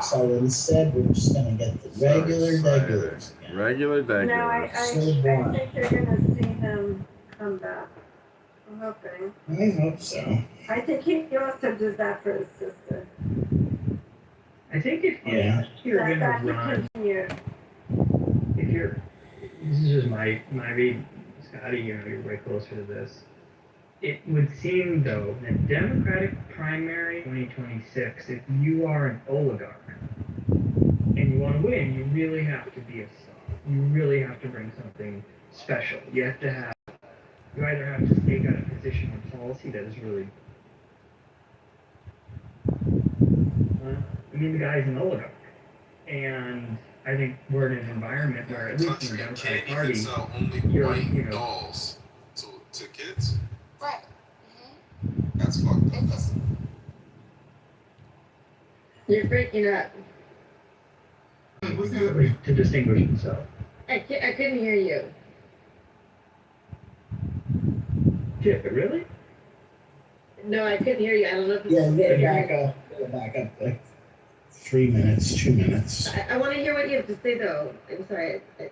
So instead, we're just gonna get the regular regulars again. Regular No, I think they're gonna see him come back. I'm hoping. I hope so. I think he also did that for his sister. I think if you're gonna run, if you're, this is just my read, Scotty, you're way closer to this. It would seem, though, that Democratic primary 2026, if you are an oligarch and you want to win, you really have to be a star. You really have to bring something special. You have to have, you either have to stake out a position on policy that is really, I mean, the guy's an oligarch. And I think we're in an environment where, at least in the Democratic Party, you're, dolls to kids. Right. That's fucked up. You're breaking up. to distinguish himself. I couldn't hear you. Chip, really? No, I couldn't hear you. I don't know if it's Go back up like 3 minutes, 2 minutes. I want to hear what you have to say, though. I'm sorry. I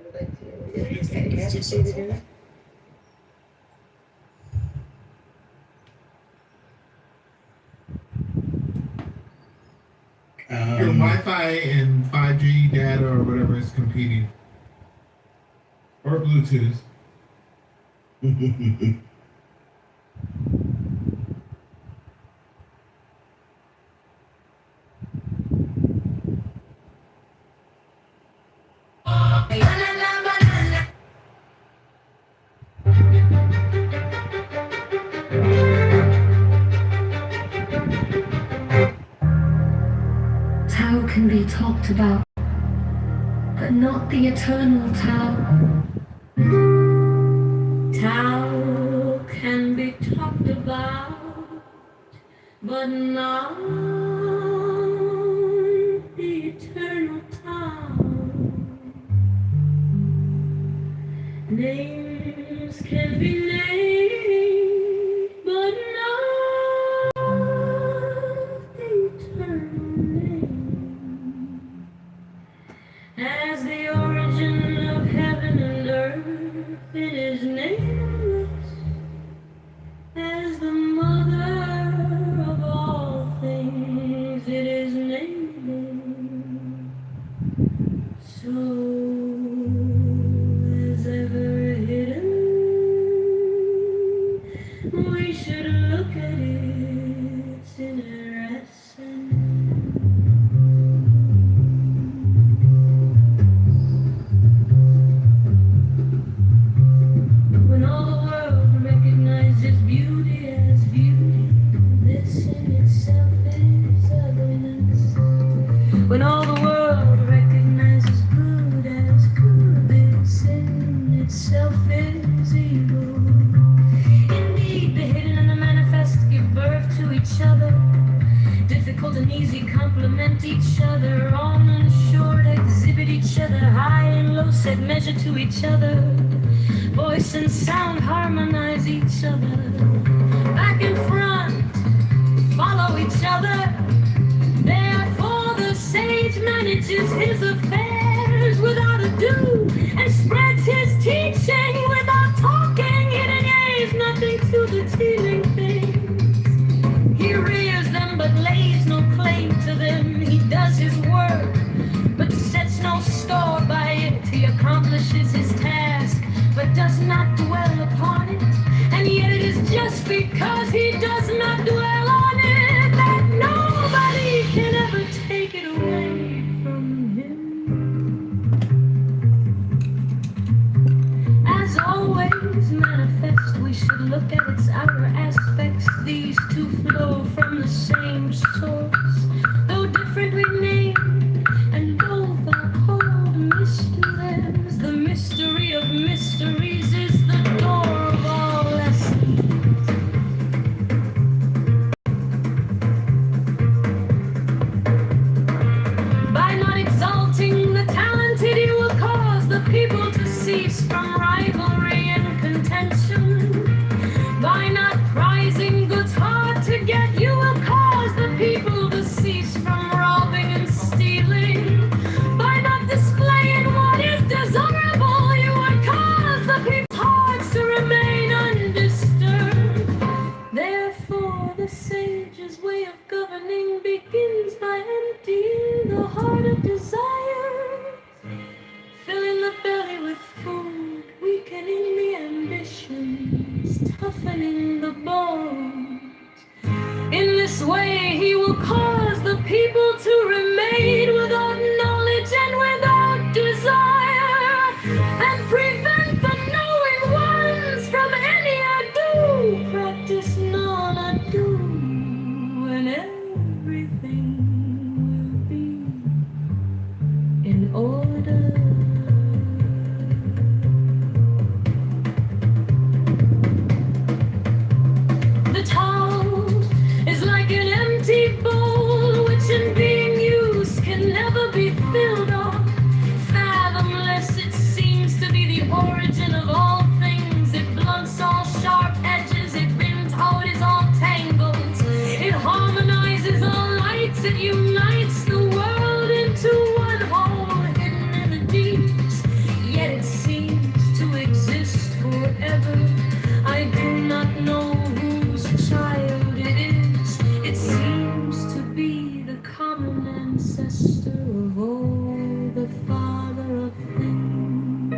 would like to hear what you have to say. Your Wi-Fi and 5G data or whatever is competing. Or Bluetooth. Tao can be talked about, but not the eternal Tao. Tao can be talked about, but not the eternal Tao. Names can be named, but not the eternal name. As the origin of heaven and earth, it is nameless. As the mother of all things, it is nameless. So as ever hidden, we should look at its inner essence. When all the world recognizes beauty as beauty, this in itself is ugliness. When all the world recognizes good as good, this in itself is evil. Indeed, the hidden and the manifest give birth to each other. Difficult and easy complement each other. Long and short exhibit each other. High and low set measure to each other. Voice and sound harmonize each other. Back and front follow each other. Therefore the sage manages his affairs without ado, and spreads his teaching without talking. It engages nothing to the teeming things. He rears them but lays no claim to them. He does his work but sets no store by it. He accomplishes his task but does not dwell upon it. And yet it is just because he does not dwell on it that nobody can ever take it away from him. heart of desire, filling the belly with food, weakening the ambitions, toughening the bones. In this way, he will cause the people to remain without knowledge and without desire, and prevent the knowing ones from any ado. Practice non-ado, and everything will be in order. The town is like an empty bowl, which in being used can never be filled up. Fathomless, it seems to be the origin of all things. It blunts all sharp edges, it bends how it is all tangles. It harmonizes all lights, it unites the world into one whole, hidden in the deeps. Yet it seems to exist forever. I do not know whose child it is. It seems to be the common ancestor of all, the father of things.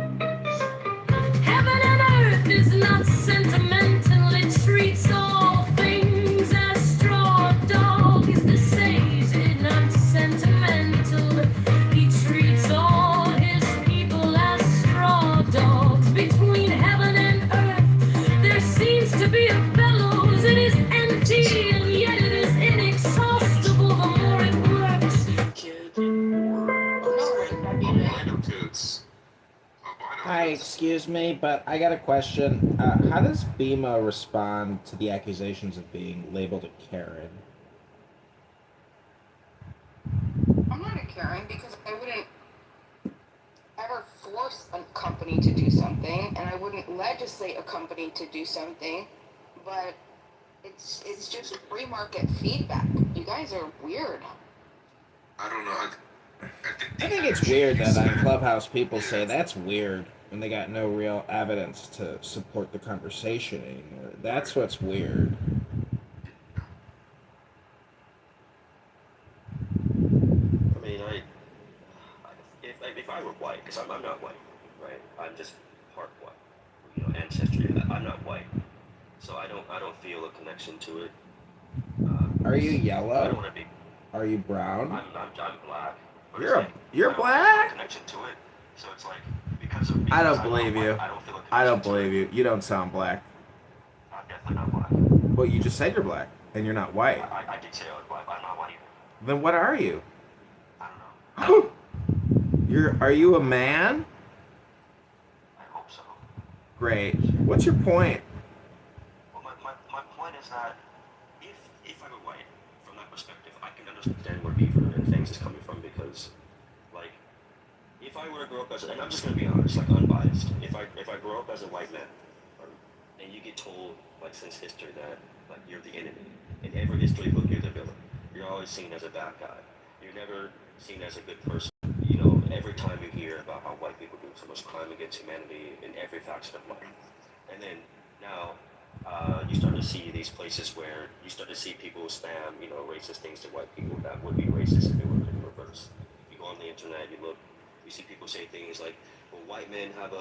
Heaven and earth is not sentimental. It treats all things as straw dogs. The sage is not sentimental. He treats all his people as straw dogs. Between heaven and earth, there seems to be a bellows. It is empty, and yet it is inexhaustible the more it works. Kid or albino kids. Albino Hi, kids. excuse me, but I got a question. How does Bima respond to the accusations of being labeled a Karen? I'm not a Karen because I wouldn't ever force a company to do something, and I wouldn't legislate a company to do something, but it's just free market feedback. You guys are weird. I don't know. I think it's weird that on Clubhouse people say that's weird when they got no real evidence to support the conversation anymore. That's what's weird. I mean, if I were white, because I'm not white, right? I'm just part white, ancestry. I'm not white, so I don't feel a connection to it. Are you I don't yellow? want to be. Are you brown? I'm black. But You're it's like, you're I don't feel a black? connection to it, so it's like because I don't I'm believe not you. white, I don't feel a I don't connection to believe it. you. You don't sound black. I'm definitely not black. Well, you just said you're black, and you're not white. I did say I was black, but I'm not white either. Then what are you? I don't know. Are you a man? I hope so. Great. What's your point? Well, my point is that if I were white, from that perspective, I can understand where beaver and things is coming from because, like, if I were to grow up as, and I'm just gonna be honest, like unbiased, if I grow up as a white man, and you get told, like, since history that, like, you're the enemy, in every history book you're the villain, you're always seen as a bad guy, you're never seen as a good person. Every time you hear about how white people do so much crime against humanity in every faction of life, and then now you start to see these places where you start to see people spam, racist things to white people that would be racist if it were in reverse. If you go on the internet, you see people say things like, well, white men have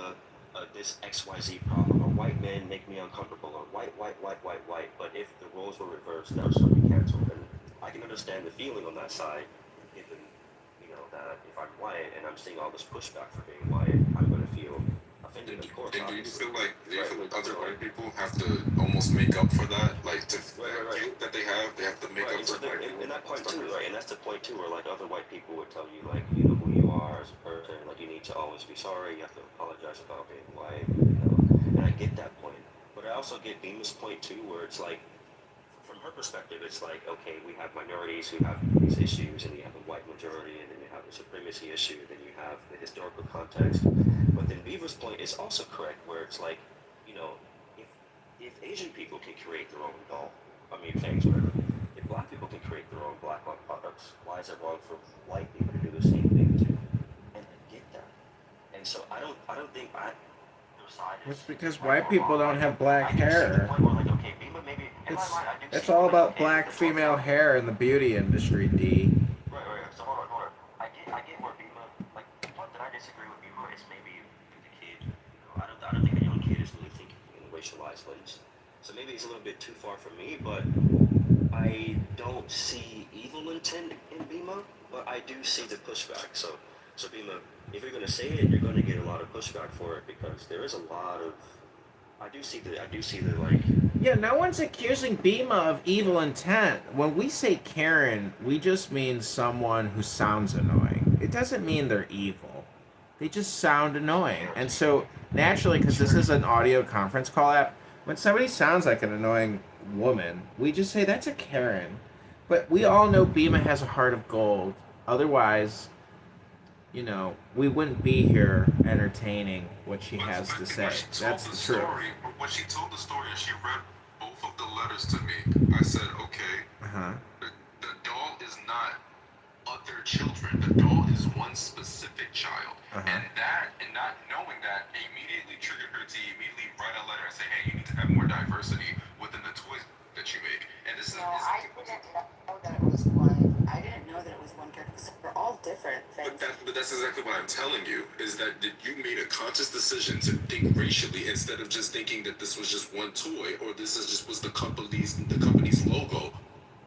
this XYZ problem, or white men make me uncomfortable, or white. But if the roles were reversed, that would start to be canceled. And I can understand the feeling on that side, given, that if I'm white and I'm seeing all this pushback for being white, I'm going to feel offended, of course. And do you feel like other white people have to almost make up for that? Like, to guilt that they have to make up for white people? And that point too, right? And that's the point too, where, like, other white people would tell you, like, who you are as a person, like, you need to always be sorry, you have to apologize about being white, and I get that point. But I also get Beamer's point too, where it's like, from her perspective, it's like, okay, we have minorities who have these issues, and you have a white majority, and then you have the supremacy issue, then you have the historical context. But then Beaver's point is also correct, where it's like, if Asian people can create their own things, whatever, if black people can create their own black-owned products, why is it wrong for white people to do the same thing too? And I get that. And so I don't think It's because white people don't have black hair. It's all about black female hair in the beauty industry, D. Right. So hold on. racialized at least. So maybe it's a little bit too far for me, but I don't see evil intent in Bima, but I do see the pushback. So Bima, if you're gonna say it, you're gonna get a lot of pushback for it because there is a lot of. I do see the like. Yeah, no one's accusing Bima of evil intent. When we say Karen, we just mean someone who sounds annoying. It doesn't mean they're evil. They just sound annoying. And so, naturally, because this is an audio conference call app, when somebody sounds like an annoying woman, we just say that's a Karen. But we all know Bima has a heart of gold. Otherwise, you know, we wouldn't be here entertaining what she has to say. That's the truth. When she told the story and she read both of the letters to me, I said, okay, the doll is not other children. The doll is one specific child. And not knowing that immediately triggered her to immediately write a letter and say, hey, you need to have more diversity within the toys that you make. And this No, I didn't know that it was one. I didn't know that it was one character because they're all different things. But that's exactly what I'm telling you, is that you made a conscious decision to think racially instead of just thinking that this was just one toy or this is just was the company's logo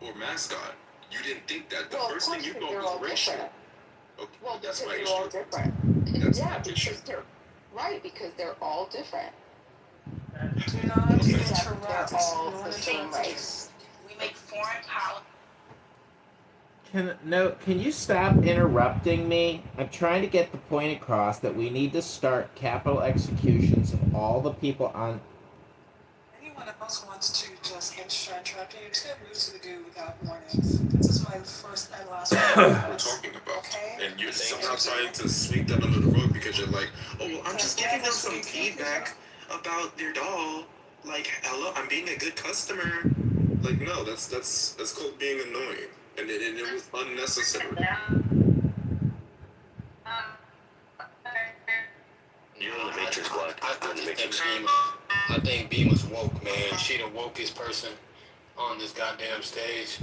or mascot. You didn't think that. The first thing you thought was racial. Okay, well, that's because my they're all issue. different. That's yeah, my because issue. they're right because they're all different. Do not interrupt. They're all No the same race. We make foreign policy. Can you stop interrupting me? I'm trying to get the point across that we need to start capital executions of all the people on. Anyone else wants to just interrupt me, it's gonna move to the goo without warning. This is my first and last one. We're talking about. Okay. And you're somehow trying to sweep that under the rug because you're like, oh, well, I'm just giving them some feedback about their doll. Like, hello, I'm being a good customer. Like, no, that's called being annoying. And it was unnecessary. You're in the Matrix, Black. I think Beamer's woke, man. She the wokest person on this goddamn stage.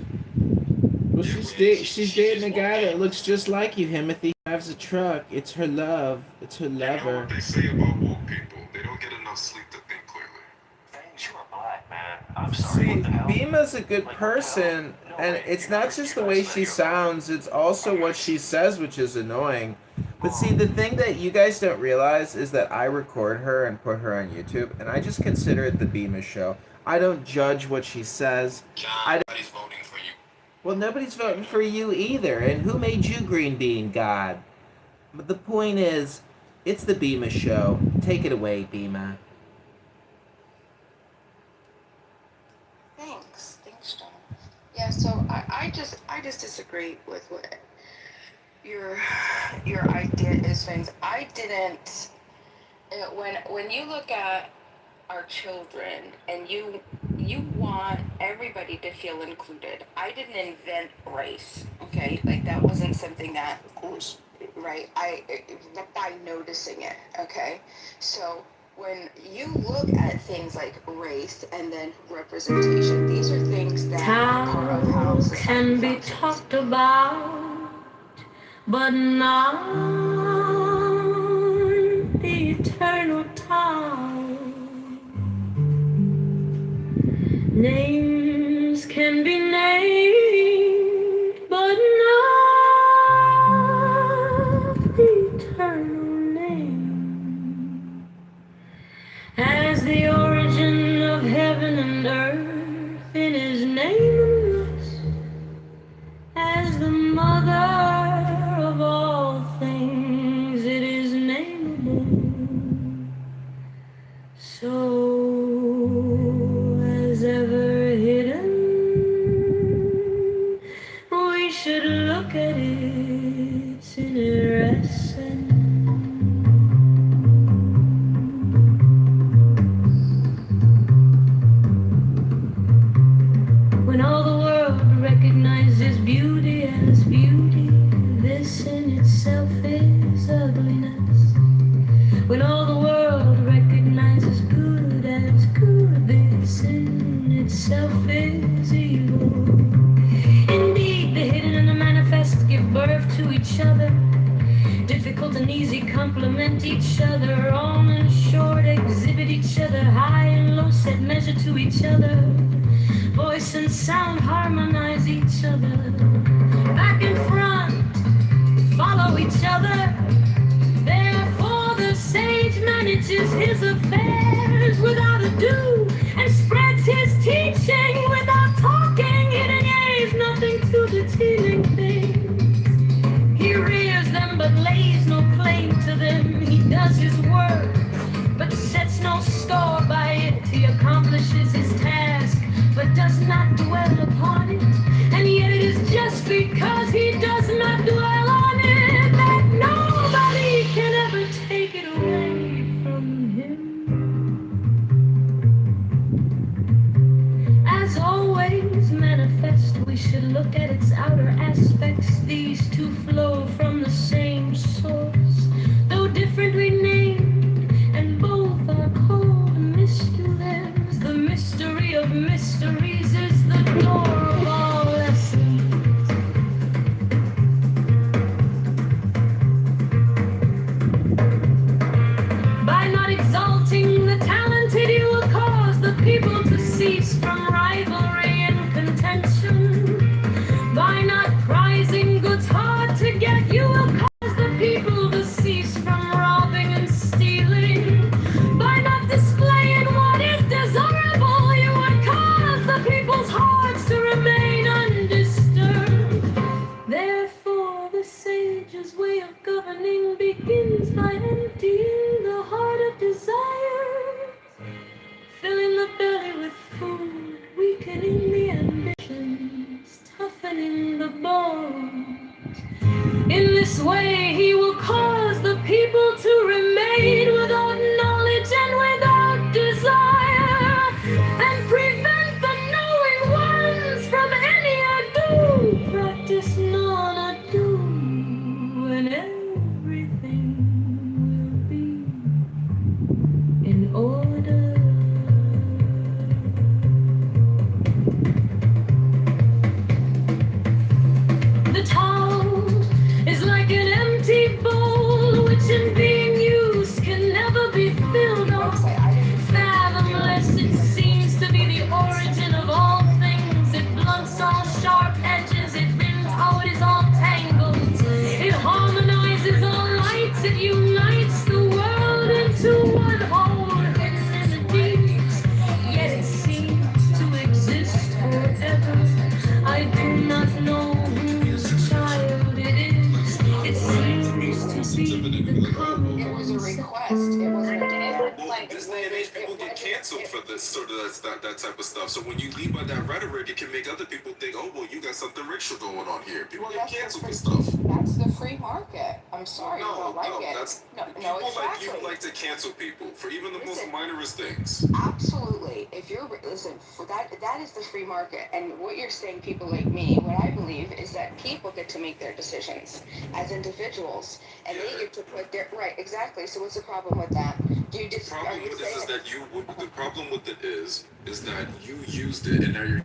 Well, she's dating a guy that looks just like you, Himothy. Drives a truck. It's her love. It's her You know lover. what they say about woke people? They don't get enough sleep to think clearly. Thanks, you are black, man. I'm sorry. See, What the hell? Bima's a good person, and it's not just the way she sounds, it's also what she says, which is annoying. But see, the thing that you guys don't realize is that I record her and put her on YouTube, and I just consider it the Bima show. I don't judge what she says. Nobody's voting for you. Well, nobody's voting for you either, and who made you Green Bean God? But the point is, it's the Bima show. Take it away, Bima. Thanks, John. Yeah, so I just disagree with what your idea is, things. I didn't. When you look at our children and you want everybody to feel included. I didn't invent race. Okay, like that wasn't something that. Of course. Right. By noticing it. Okay, so. When you look at things like race and then representation, these are things that are part of how society can be functions. talked about, but not the eternal time. Names can be named, but not the eternal name. As the origin of heaven and earth, it is nameless. As the mother of all things, it is nameable. So, as ever hidden, we should look at its inner essence. When all the world recognizes beauty as beauty, this in itself is ugliness. When all the world recognizes good as good, this in itself is evil. Indeed, the hidden and the manifest give birth to each other. Difficult and easy complement each other, on and short exhibit each other, high and low set measure to each other, voice and sound harmonize each other, back and front follow each other. Therefore the sage manages his affairs without ado, and spreads his teaching without talking. Hidden is nothing to the teeming things. He rears them but lays no claim to them. He does his work but sets no store by it. He accomplishes his task but does not dwell upon it. And yet it is just because he does not dwell on it that nobody can ever take it away from him. As always manifest, we should look at its outer aspects. These two flow from the same source, though differently named, and both are called mysteries. The mystery of mysteries is the door of all lessons. By not exalting the talented, you will cause the people to cease from rivalry and contention. By not prizing goods hard to get, you will cause the people to cease from robbing and stealing. By not displaying what is desirable, you would cause the people's hearts to remain undisturbed. Therefore, the sage's way of governing begins by emptying the heart of desire, filling the belly with food, weakening the ambitions, toughening the bones. In this way, he will cause the people to remain without knowledge and without desire, and prevent the knowing ones from any ado. Practice non-ado, and everything will be in order. The towel is like an empty bowl, which in being used can never be filled up. Fathomless, it seems to be the origin of all things. It blunts all sharp edges, it bends how it is all tangled. It harmonizes all lights, it unites the world into one whole, hidden in the deeps. Yet it seems to exist forever. I do not know whose child it is. It seems to be the common. It was a request. It wasn't a demand. Well, this day and age, people get canceled for this sort of that type of stuff. So when you lead by that rhetoric, it can make other people think, oh, well, you got something racial going on here. People get canceled for stuff. That's the free market. I'm sorry, you don't like it. That's no, people like exactly. you like to cancel people for even the most minorest things. Absolutely. If you're listen, for that is the free market. And what you're saying, people like me, what I believe is that people get to make their decisions as individuals, and they get to put their right. Exactly. So what's the problem with that? Do you just? The problem with this is that the problem with it is that you used it and now you're.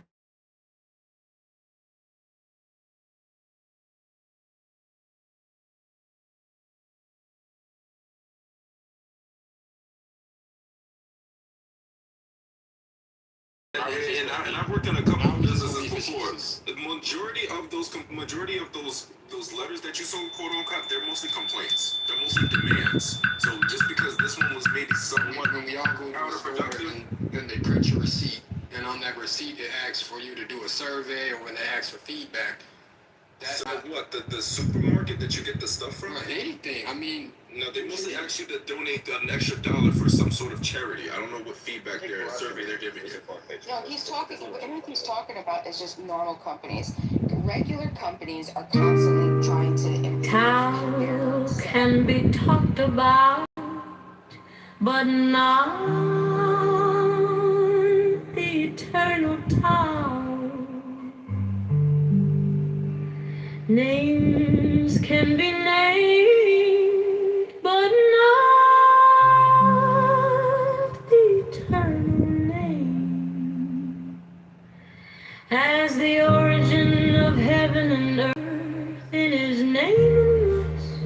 And I've worked in a couple of businesses before. The majority of those letters that you saw, quote unquote, they're mostly complaints. They're mostly demands. So just because this one was maybe somewhat When we all go to the store and then they print your receipt, and on that receipt it asks for you to do a survey, or when they ask for feedback. That's so what the supermarket that you get the stuff from? Anything. I mean, no, they mostly ask you to donate an extra $1 for some sort of charity. I don't know what feedback survey they're giving you. No, everything he's talking about is just normal companies. Regular companies are constantly trying to improve. Tao can be talked about, but not the eternal Tao. Names can be named, but not the eternal name. As the origin of heaven and earth in his nameless,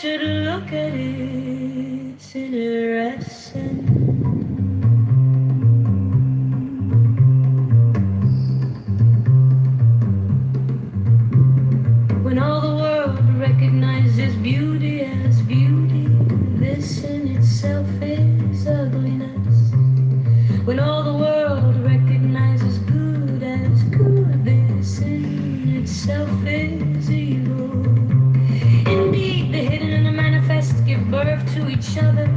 should look at it. It's interesting. When all the world recognizes beauty as beauty, this in itself is ugliness. When all the world recognizes good as good, this in itself is evil. Indeed, the hidden and the manifest give birth to each other.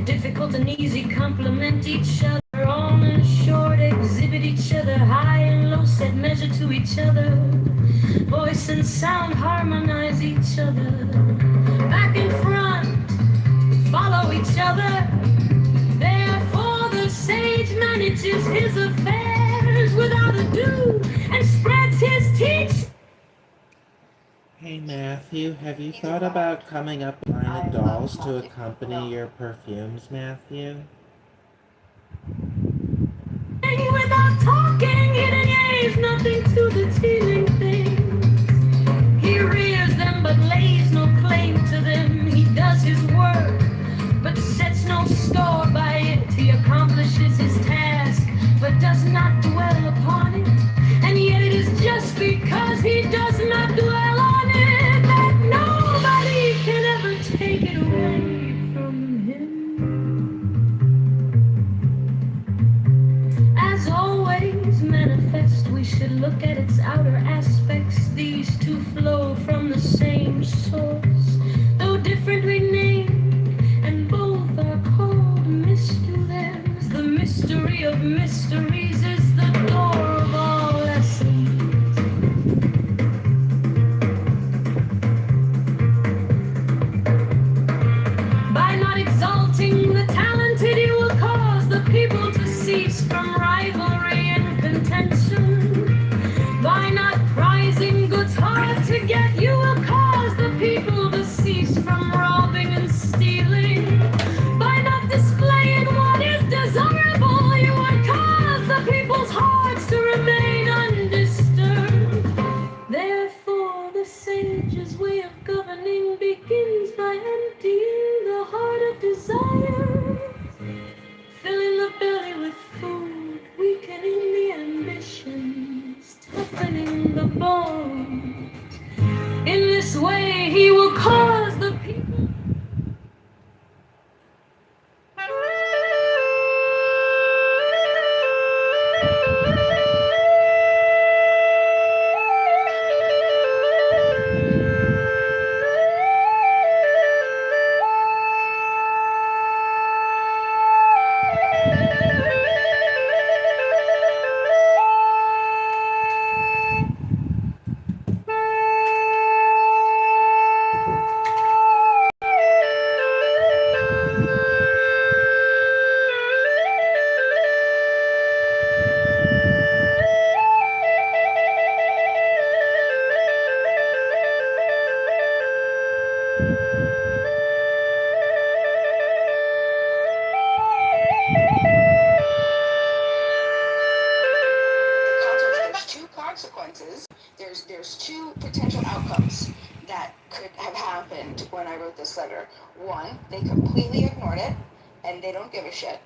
Difficult and easy complement each other. Long and short exhibit each other. High and low set measure to each other. Voice and sound harmonize each other. Back and front follow each other. Therefore the sage manages his affairs without ado and spreads his teaching. Hey Matthew, have you thought about coming up with a line of dolls to accompany your perfumes, Matthew? Without talking, he denies nothing to the teasing things. He rears them but lays no claim to them. He does his work but sets no store by it. He accomplishes his task but does not dwell upon it. And yet it is just because he does not dwell on it that nobody can ever take it away from him. As always manifest, we should look at its outer aspects. These two flow from the same source, though differently named, and both are called mysteries. The mystery of mysteries is the door of all essence. By not exalting the talented, you will cause the people to cease from rivalry and contention. By not prizing goods hard to get, you will cause the people to cease from robbing and stealing. By not displaying what is desirable, you would cause the people's hearts to remain undisturbed. Therefore, the sage's way of governing begins by emptying the heart of desire, filling the belly with food, weakening the ambitions, toughening the bones. In this way, he will cause the people. There's two potential outcomes that could have happened when I wrote this letter. One, they completely ignored it and they don't give a shit.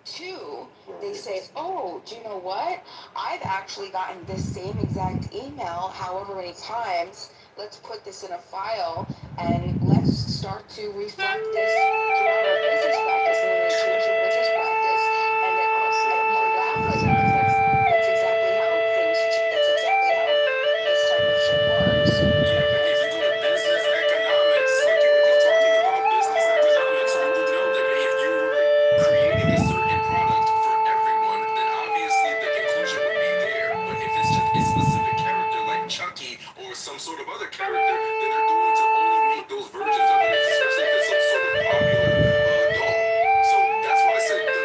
Two, they say, oh, do you know what? I've actually gotten this same exact email however many times. Let's put this in a file and let's start to reflect this throughout our business practice, and then they change your business practice. And then you laugh like that because that's exactly how things, that's exactly how this type of shit works. Yeah, but if you go to business economics, like you were just talking about business economics, you would know that if you were creating a certain product for everyone, then obviously the inclusion would be there. But if it's just a specific character like Chucky or some sort of other character, then they're going to only make those versions of it, especially if it's some sort of popular doll. So that's why I said you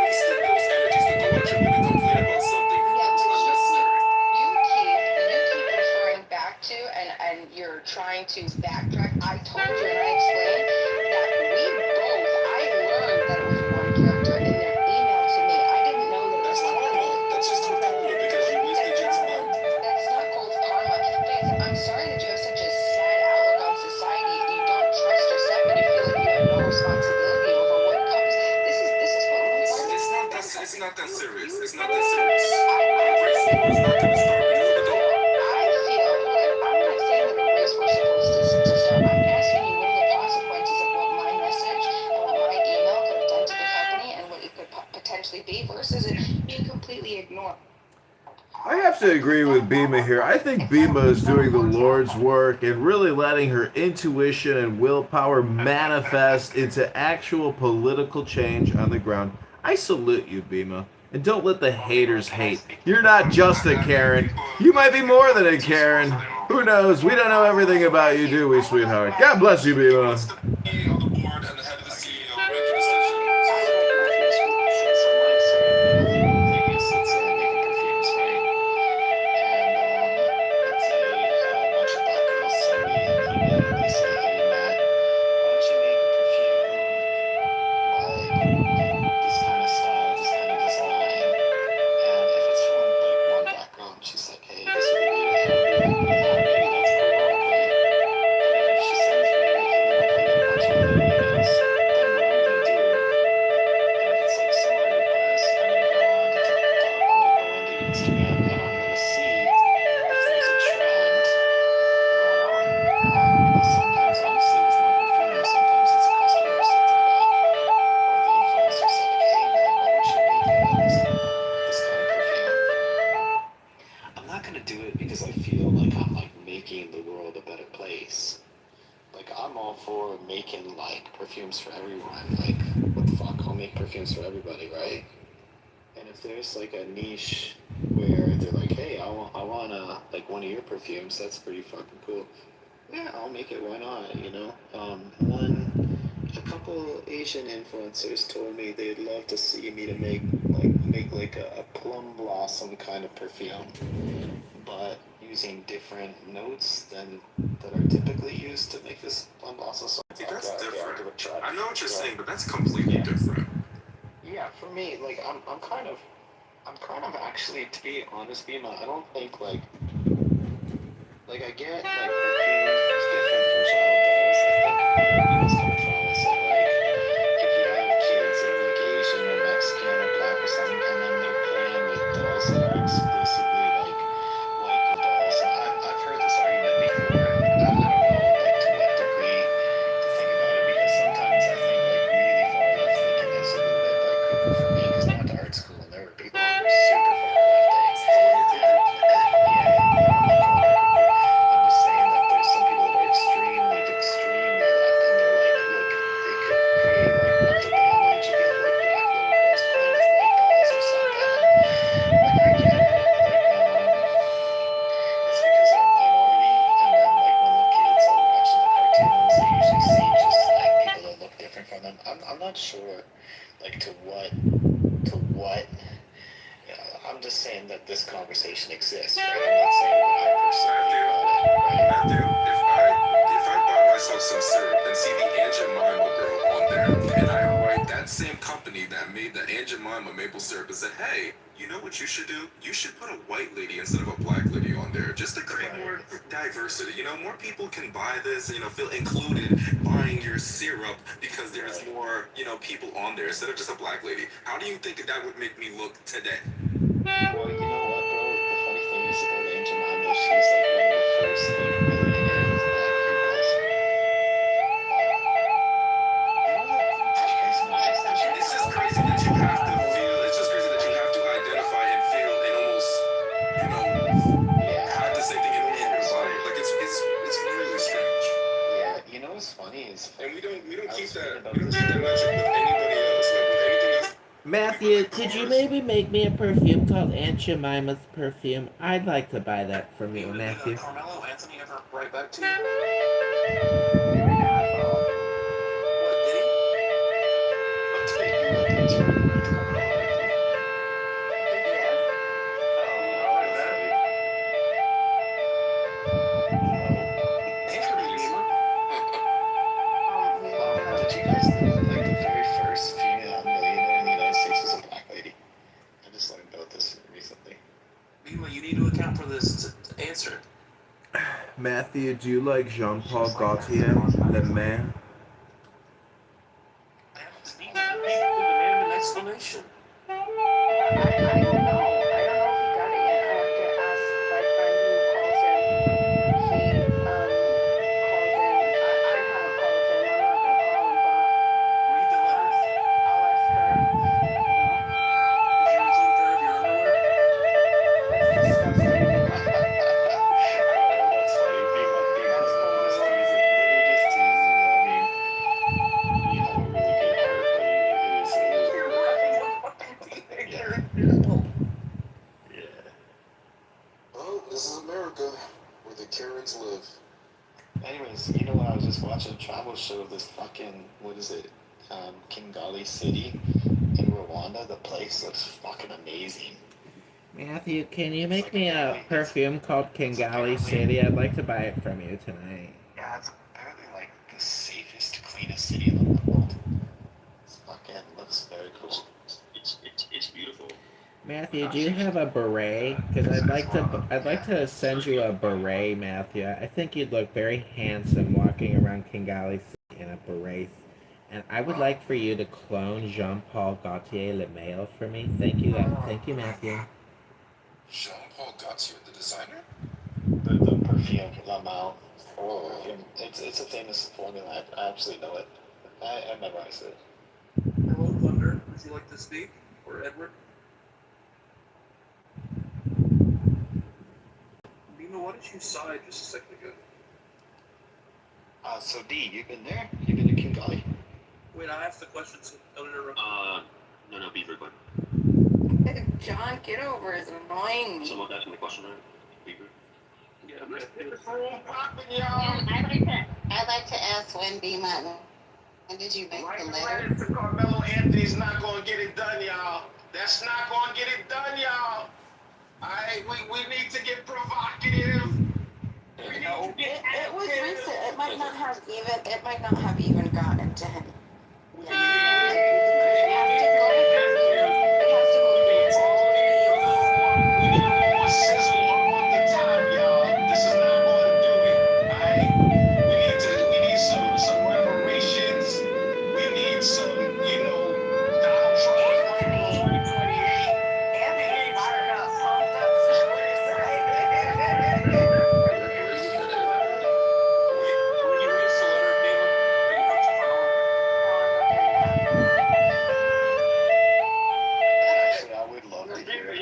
wasted those energies to go out your way to complain about something that was unnecessary. You keep referring back to and you're trying to backtrack. I told you and I explained that I learned that it was one character in their email to me. I didn't know that it was That's karma. That's just called karma because you wasted your time. That's not called karma. Guys, I'm sorry that you have such a sad outlook on society. You don't have to agree with Bima here. I think Bima is doing the Lord's work and really letting her intuition and willpower manifest into actual political change on the ground. I salute you, Bima. And don't let the haters hate. You're not just a Karen. You might be more than a Karen. Who knows? We don't know everything about you, do we, sweetheart? God bless you, Bima. Perfumes for everyone. Like, what the fuck? I'll make perfumes for everybody, right? And if there's like a niche where they're like, hey, I want like one of your perfumes, that's pretty fucking cool. Yeah, I'll make it. Why not? You know. A couple Asian influencers told me they'd love to see me to make like a plum blossom kind of perfume, but using different notes than that are typically used to make this plum blossom. So See, that's different. I'll give it a try. I know what you're saying, but that's completely different. Yeah, for me, like I'm kind of actually, to be honest, Bima, I don't think like I get like perfume is different from child dolls. I think where Bima's coming from is that like if you have kids that are like Asian or Mexican or black or something, and then they're playing with dolls that are exclusively like white dolls. And I've heard this argument before. I don't know like to what degree to think about it, because sometimes I think like really far left thinking is a little bit like cuckoo for me, because I went to art school and there were people who were super far left. I'm just saying that there's some people that are extremely, extremely left, and they're like, look, they could create like mental damage if you have like black little girls playing with white dolls or something. Like, I get it. It's because they're a minority, and then like when the kids are watching the cartoons, they usually see just like people that look different from them. I'm not sure like to what. I'm just saying that this conversation exists, right? I'm not saying what I personally think about it, right? Matthew, if I buy myself some syrup and see the Aunt Jemima girl on there, and I invite that same company that made the Aunt Jemima maple syrup and said, hey, you know what you should do? You should put a white lady instead of a black lady on there, just to create more diversity. You know, more people can buy this, you know, feel included buying your syrup because there's more, you know, people on there instead of just a black lady. How do you think that would make me look today? Well, you know what, bro? The funny thing is about Aunt Jemima, she's like one of the first like millionaires black peoples. It's just crazy that you have to feel. It's just crazy that you have to identify and feel and almost, you know, have the same thing in order to buy it. Like it's really strange. Yeah, you know what's funny is, and we don't keep that magic with anybody else. Like with anything else. Matthew, could you maybe make me a perfume called Aunt Jemima's perfume? I'd like to buy that from you, Matthew. Did Carmelo Anthony ever write back to you? What, did he? I'll tell you what, did you write to Carmelo Anthony? Did you guys know that like the very first female millionaire in the United States was a black lady? I just learned about this recently. Bima, you need to account for this to answer. Matthew, do you like Jean-Paul Gaultier, Le Man? Demand an explanation. I don't know. I don't know if he got it yet. I have to ask my friend who calls him. He calls him. I haven't called him. I'm not gonna call him, but Read the letter. I'll ask her. Did you include a pair of your underwear? That's disgusting. Anyways, you know what? I was just watching a travel show of this fucking, what is it? Kigali City in Rwanda. The place looks fucking amazing. Matthew, can you make me a perfume called Kingali City? I'd like to buy it from you tonight. Yeah, it's apparently like the safest, cleanest city in the world. It's fucking looks very cool. It's beautiful. Matthew, do you have a beret? Because I'd like to send you a beret, Matthew. I think you'd look very handsome walking around Kingali City in a beret. And I would like for you to clone Jean-Paul Gaultier Le Mail for me. Thank you, Matthew. Jean-Paul Gaultier, the designer? The perfume La Mal. Oh, it's a famous formula. I actually know it. I memorized it. Hello, Thunder. Would you like to speak? Or Edward? Nina, why did you sigh just a second ago? So D, you've been there? You've been to Kigali? Wait, I asked the question, so don't interrupt. No, Beaver, but. John Kitover is annoying me. Someone asking the question, right? Beaver? Yeah, I'd like to ask Wendy Martin, when did you make the letter? To Carmelo Anthony's not gonna get it done, y'all. That's not gonna get it done, y'all. Alright, we need to get provocative. It was recent. It might not have even gotten to him. It has to go We need more sizzle up on the top, y'all. This is not gonna do it. Alright? We need some reparations. We need some, Donald Trump 2028. Anthony fired up, pumped up, super excited. When you read the letter, Nina, are you going to Carmelo? Actually, I would love to hear it.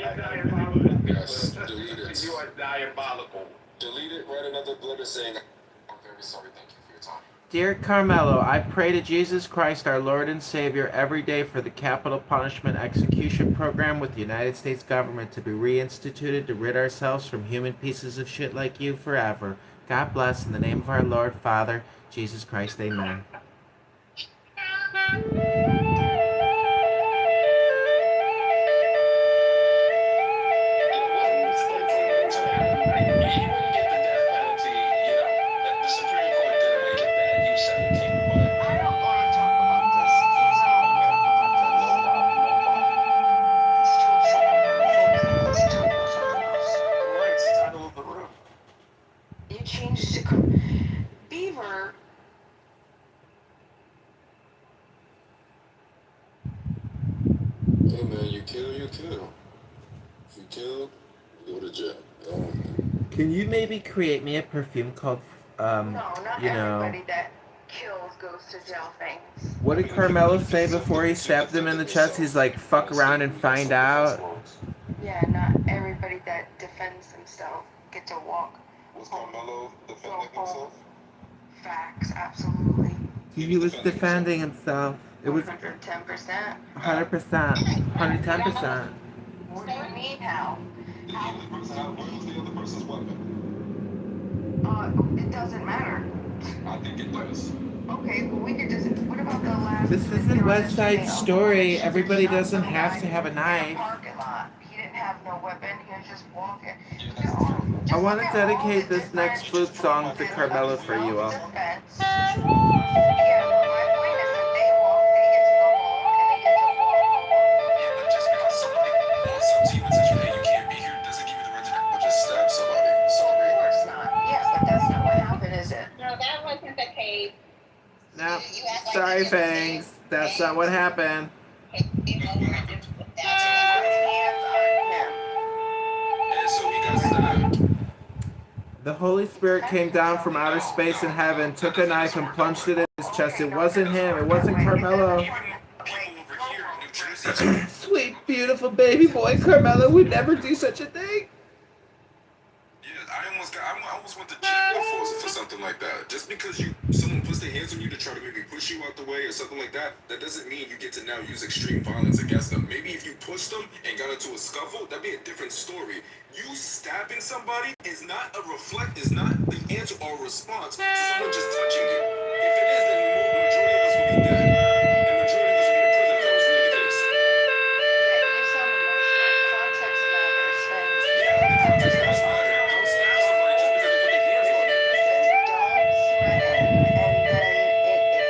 Yes, delete it. You are diabolical. Delete it, write another letter saying, I'm very sorry, thank you for your time. Dear Carmelo, I pray to Jesus Christ, our Lord and Savior, every day for the capital punishment execution program with the United States government to be reinstituted to rid ourselves from human pieces of shit like you forever. God bless, in the name of our Lord, Father, Jesus Christ, amen. I don't want to talk about this. Please don't want to talk about this. Let's talk about something else. Right, it's the title of the room. You changed to Beaver. Hey man, you kill. If you kill, you go to jail. Can you maybe create me a perfume called, No, not everybody that kills goes to jail. Thanks. What did Carmelo say before he stabbed him in the chest? He's like, fuck around and find out. Yeah, not everybody that defends himself get to walk. Was Carmelo defending himself? Facts, absolutely. He was defending himself. It was 110%. 100%. 110%. What do you mean how? Where was the other person's weapon? It doesn't matter. I think it does. Okay, well we could just. What about the last? This isn't West Side Story. Everybody doesn't have to have a knife. Parking lot. He didn't have no weapon. He was just walking. I want to dedicate this next flute song to Carmelo for you all. No, that wasn't the case. No, sorry, Fangs. That's not what happened. The Holy Spirit came down from outer space in heaven, took a knife and plunged it in his chest. It wasn't him. It wasn't Carmelo. Sweet, beautiful baby boy Carmelo would never do such a thing. Yeah, I almost went to jail for some something like that. Just because someone puts their hands on you to try to maybe push you out the way or something like that, that doesn't mean you get to now use extreme violence against them. Maybe if you pushed them and got into a scuffle, that'd be a different story. You stabbing somebody is not the answer or response to someone just touching you. If it is, then the majority of us will be dead. And the majority of us will be in prison if that was really the case. You sound emotional. Context matters, friends. Yeah, the context does matter. Don't stab somebody just because they put their hands on you. Listen, don't threaten and then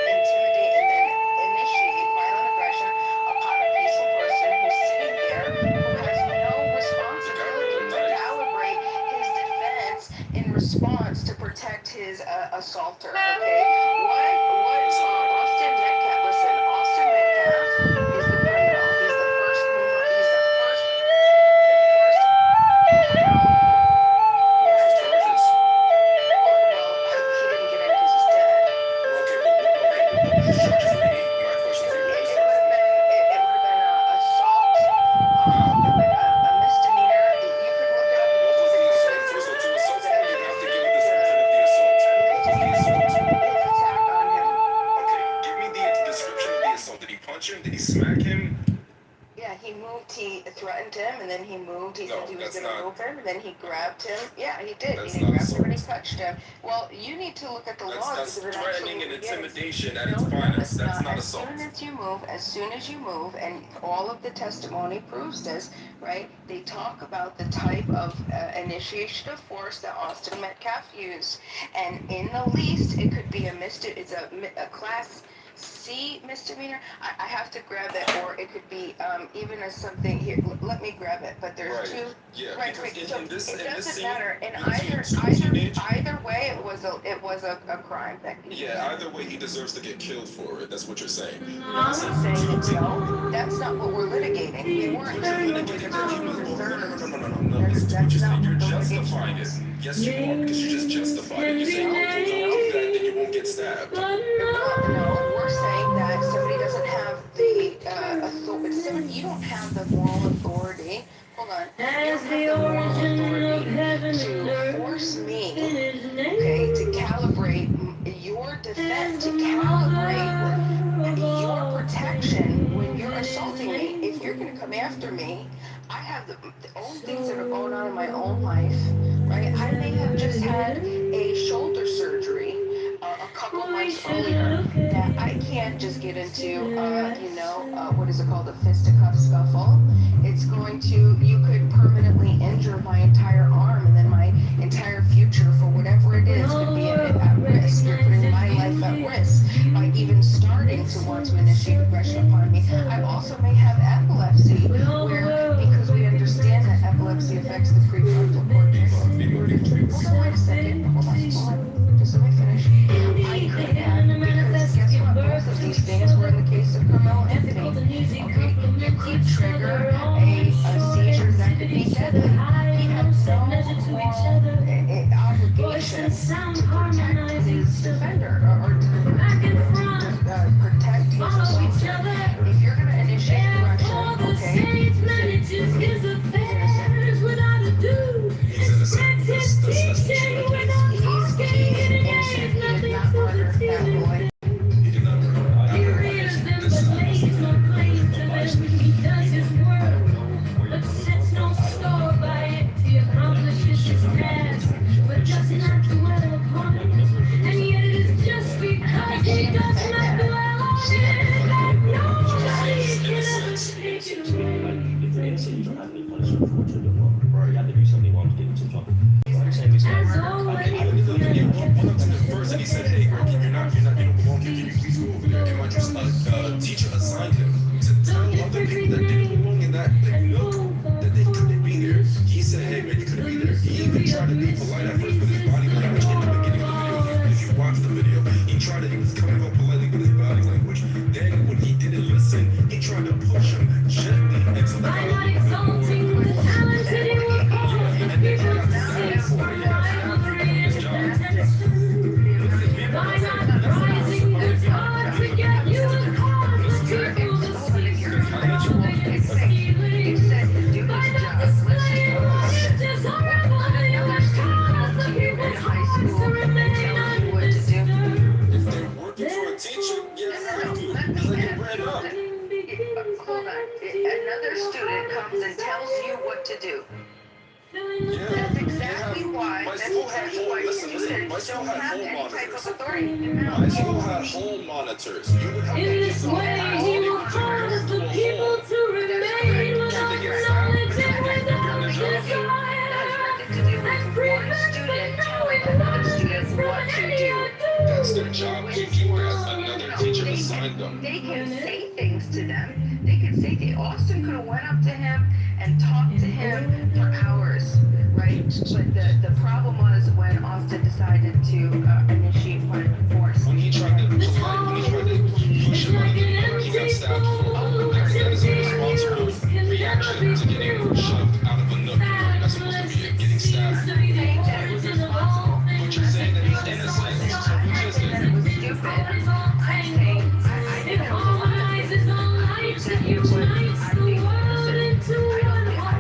intimidate and then initiate violent aggression upon a peaceful person who's sitting there who has no responsibility to calibrate his defense in response to protect his assaulter. Okay, what Austin Metcalf? Listen, Austin Metcalf is the criminal. He's the first mover. He's the first hound. What was his charges? Well, he didn't get in because he's dead. Okay, but what was his charges, lady? My question to you, what was his charges? It would have been assault, a misdemeanor. You could look it up. What was the assault? First of all, to assault someone, you have to give a description of the assault. What was the assault? His attack on him. Okay, give me the description of the assault. Did he punch him? Did he smack him? Yeah, he moved. He threatened him, and then he moved. He said he was going to move him, and then he grabbed him. Yeah, he did. He grabbed him and he touched him. Well, you need to look at the law. That's because it threatening and actually intimidation at its finest. That's not assault. As soon as you move, and all of the testimony proves this, right? They talk about the type of initiation of force that Austin Metcalf used, and in the least, it could be it's a class C misdemeanor. I have to grab it, or it could be even as something here. Let me grab it. But there's two. Yeah, Right. because So in this it doesn't scene, matter. In teenage. either way, it was a crime. Yeah, either way, he deserves to get killed for it. That's what you're saying. No, I'm not saying it. No, that's not what we're litigating. We weren't litigating No. Listen to what you're saying. You're justifying it. Yes, you are, because you just justified it. You're saying, oh, if you don't do that, then you won't get stabbed. No, we're saying that somebody doesn't have the authority. You don't have the moral authority. Hold on. You don't have the moral authority to force me, okay, to calibrate your defense, to calibrate your protection when you're assaulting me. If you're going to come after me, I have the own things that are going on in my own life, right? I may have just had a shoulder surgery a couple months earlier that I can't just get into, what is it called, a fisticuff scuffle. It's going to, you could permanently injure my entire arm, and then my entire future for whatever it is could be at risk. You're putting my life at risk by even starting to want to initiate aggression upon me. I also may have epilepsy, where, because we understand that epilepsy affects the prefrontal cortex. Hold on, wait a second. Hold on. Just let me finish. I could have, because guess what? Both of these things were in the case of Carmelo Anthony. Okay, you could trigger a seizure that could be deadly. He had no moral obligation to protect his defender or to protect his assaulter. If you're going to initiate aggression, okay, he's innocent. He's innocent. That's what you're saying. He's innocent. He did not murder that boy. He did not murder. This is If you're innocent, you don't have any punishment for what you're doing wrong. Right. You have to do something wrong to get into trouble. I'm saying this I went up to him first and he said, hey, you don't belong here. Can you please go over there? And my teacher assigned him to tell other people that didn't belong in that know that they couldn't be there. He said, hey, man, you couldn't be there. He even tried to be polite at first with his body language in the beginning of the video. If you watch the video, he was coming up politely with his body language. Then when he didn't listen, he tried to push him gently until they got a little bit more. And then he got to stand for it. He got to stand for it. His job. High school, hold on. Another student comes and tells you what to do. That's exactly why. My That's school had exactly home. why Listen. My students school don't had have home any type monitors. of authority. My school had home monitors. You would have In this way, he will cause the people to remain without knowledge and without desire. And prevent knowing Another student what to do. That's their job, Kiki. Another teacher assigned them. They can say things to them. They can say things. Austin could have went up to him and talked to him for hours, right? But the problem was when Austin decided to initiate violent force. When he tried to push him out of the he got stabbed full. That is a responsible reaction to getting shoved out of a nook. That's supposed to be it, getting stabbed. Saying that it was responsible. But you're saying that he's innocent. So who is That it? it was stupid. I'm saying I think it was a lot of things. I think it was. I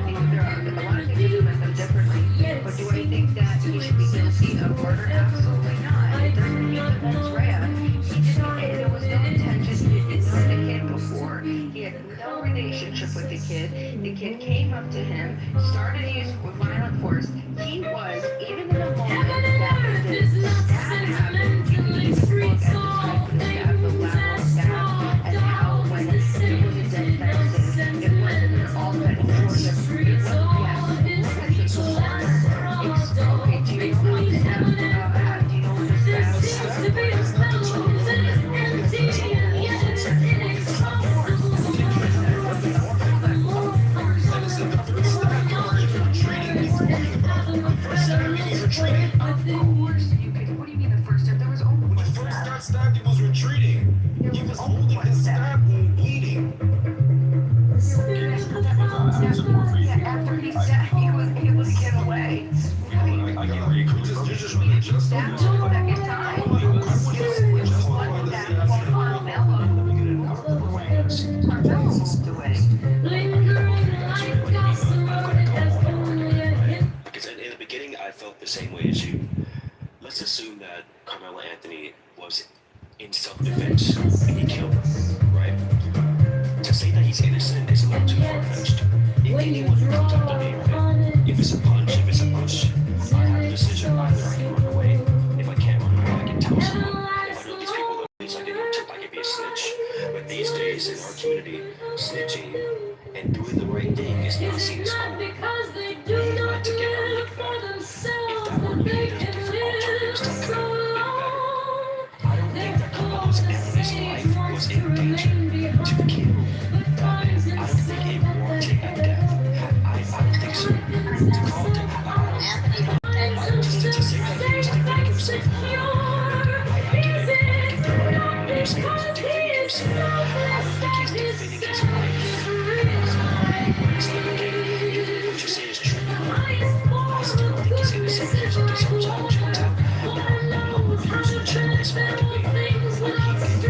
think there are a lot of things that make them differently. But do I think that he should be guilty of murder? Absolutely not. It doesn't mean that mens rea. He didn't. There was no intention. He didn't know the kid before. He had no relationship with the kid. The kid came up to him, started to use violent force. He was, even in the moment that the stab happened, you can even look at the type of the stab, the lateral stab, and how when it was a dead fences, it wasn't an all that it wasn't okay, do you know how the stab, do you know what the stab Retreating. Of course you could. What do you mean the first step? There was only When one he first step. got stabbed, he was retreating. He was holding his stab wound bleeding. Yeah, after he stabbed, he was able to get away. I get where you're just really just Stabbed him a second time. One stab on Carmelo moved away. Carmelo moved away. Because in the beginning, I felt the same way as you. Let's assume that Carmelo Anthony was in self-defense and he killed her, right? To say that he's innocent is a little too far-fetched. If anyone who comes up to me, right? If it's a punch, if it's a push, I have a decision. Either I can run away. If I can't run away, I can tell someone. If I know these people, at least I can be a snitch. But these days in our community, snitching and doing the right thing is not seen as cool. We like to get our lick back. If that were me, there's different alternatives that could have been better. I don't think that Carmelo's Anthony's life was in danger to kill that man. I don't think it warranted a death. I don't think so. To call it I don't to say that he was defending himself. I get it. When you say he was defending himself, I don't think he's defending his life. It's like, okay, even what you say is true. I still think he's innocent because he deserves a whole jail time. No, here's the check is back to me. When he gave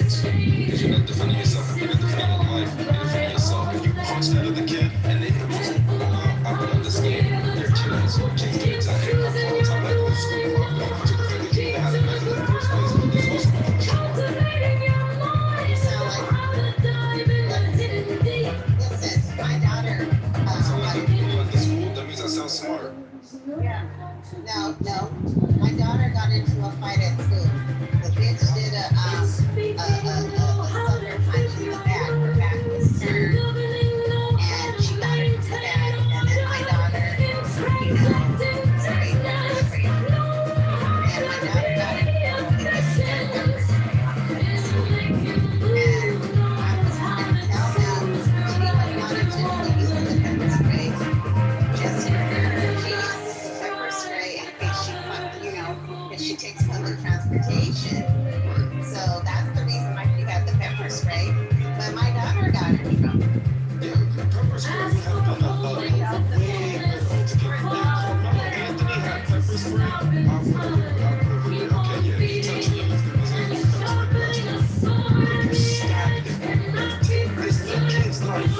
to me, Because you're not defending yourself. You're not defending your life. You're defending yourself. If you punched that other kid and they I would understand. They're kids. Kids get attacked all the time. Like old school. To defend the kid that had a knife in the first place. There's also a You sound like, listen, my daughter, sound like the people at the school. That means I sound smart. no, my daughter got into a fight at school. The bitch did a sucker punch in the back. Her back was turned, and she got into that. And then my daughter, straight. And my daughter got into it. And I was trying to tell them she wanted to use the pepper spray. Just she uses the pepper spray in case if she takes public transportation. So that's the reason why she had the pepper spray. But my daughter got in trouble. Yeah, pepper spray would have been a way to get Carmelo Anthony had pepper spray. I would have been okay. Yeah, he touched me. You stabbed him. You take this little kid's life.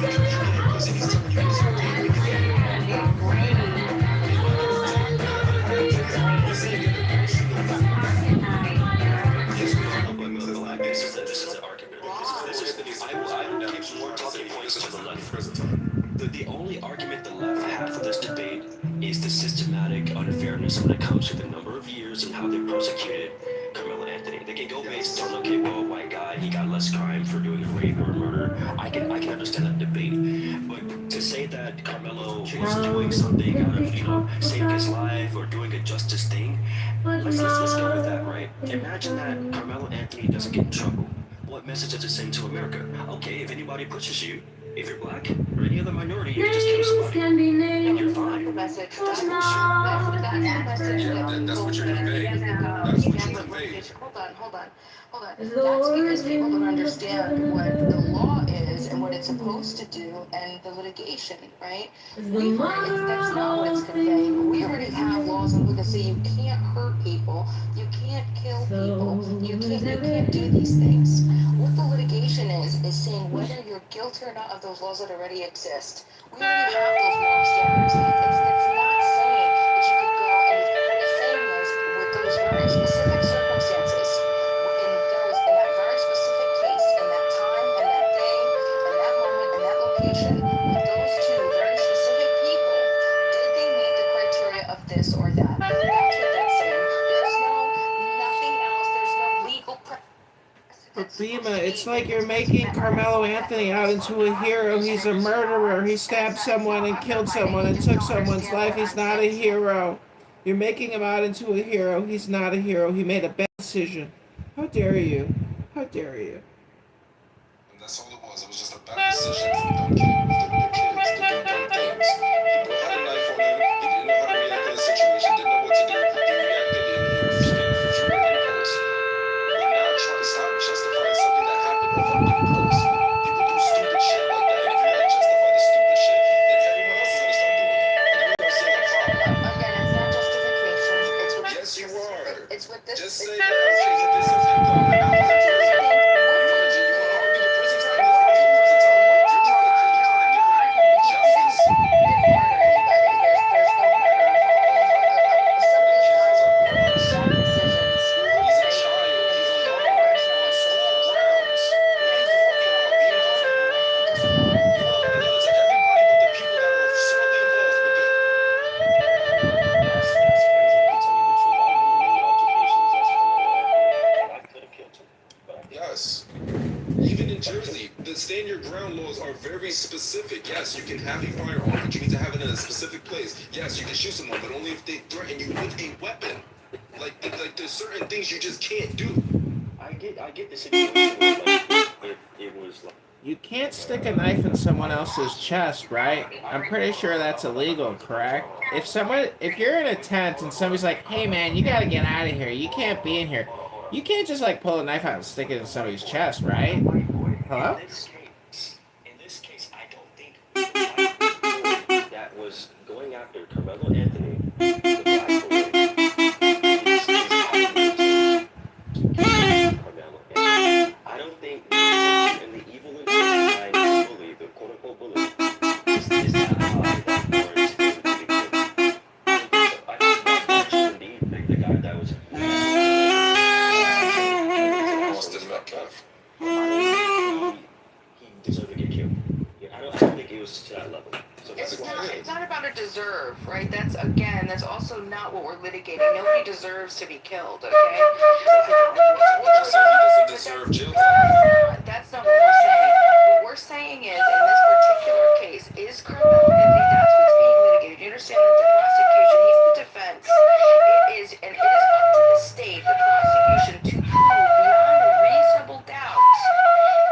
Because he's telling you this based when it comes to the number of years and how they persecuted Carmelo Anthony. They can go based on, okay, well, white guy, he got less crime for doing a rape or a murder. I can understand that debate. But to say that Carmelo was doing something out of, saving his life or doing a justice thing, let's go with that, right? Imagine that Carmelo Anthony doesn't get in trouble. What message does it send to America? Okay, if anybody pushes you, if you're black or any other minority, you can just kill somebody. And you're fine. The message. That's bullshit. That's the message That's what you're conveying. that That's what yeah, you're but conveying. hold on. That's because people don't understand what the law is and what it's supposed to do and the litigation, right? That's not what it's conveying. We already have laws and we can say you can't hurt people, you can't kill people, you can't do these things. What the litigation is saying whether you're guilty or not of those laws that already exist. We already have those moral standards. It's not saying that you could go and what it's saying is with those very specific circumstances, in that very specific case, in that time, and that day, and that moment, and that location, with those two very specific people, did they meet the criteria of this or that? That's what that's saying. There's nothing else. There's no legal But Bima, it's like you're making Carmelo Anthony out into a hero. He's a murderer. He stabbed someone and killed someone and took someone's life. He's not a hero. You're making him out into a hero. He's not a hero. He made a bad decision. How dare you? How dare you? And that's all it was. It was just a bad decision from dumb kids to do dumb things. He had a knife on him. He didn't know how to react in the situation. Didn't know what to do. He reacted in through an impulse. But now stop justifying something that happened over impulse. People do stupid shit like that. And if you're not justify the stupid shit, then everyone else is gonna start doing it. And everyone's saying a problem. Again, it's not justification. Yes, you are. It's with this. Just say that, okay, he did something dumb and now he's in prison. You wanna argue the prison time? We'll argue the prison time. You're trying to give him justice. He's a child. He's on school grounds. What are you talking about, Bima? You want to let it to everybody but the people that are solely involved with it. That's crazy. To tell you the truth, I have many altercations as Carmelo Anthony, and I could have killed him, but I didn't. Yes. Even in Jersey, the stand your ground laws are very specific. Yes, you can have a firearm, but you need to have it in a specific place. Yes, you can shoot someone, but only if they threaten you with a weapon. Like there's certain things you just can't do. I get the situation where, like, if it was like. You can't stick a knife in someone else's chest, right? I'm pretty sure that's illegal, correct? If you're in a tent and somebody's like, hey man, you gotta get out of here, you can't be in here. You can't just like pull a knife out and stick it in somebody's chest, right? Hello? In this case, I don't think the white boy that was going after Carmelo Anthony, the black boy, is Carmelo Anthony. I don't think the intention and the evil intent behind the bully, the quote-unquote bully, is that high that warrants him to be killed. I think that much indeed, the guy that was Austin Metcalf. he deserved to get killed. Yeah, I don't think it was to that level. So that's why It's not about a deserve, right? That's also not what we're litigating. Nobody deserves to be killed, okay? Just say he doesn't deserve jail time. That's not what we're saying. What we're saying is, in this particular case, is Carmelo Anthony, that's what's being litigated. You understand that the prosecution, he's the defense. It is up to the state, the prosecution, to prove beyond a reasonable doubt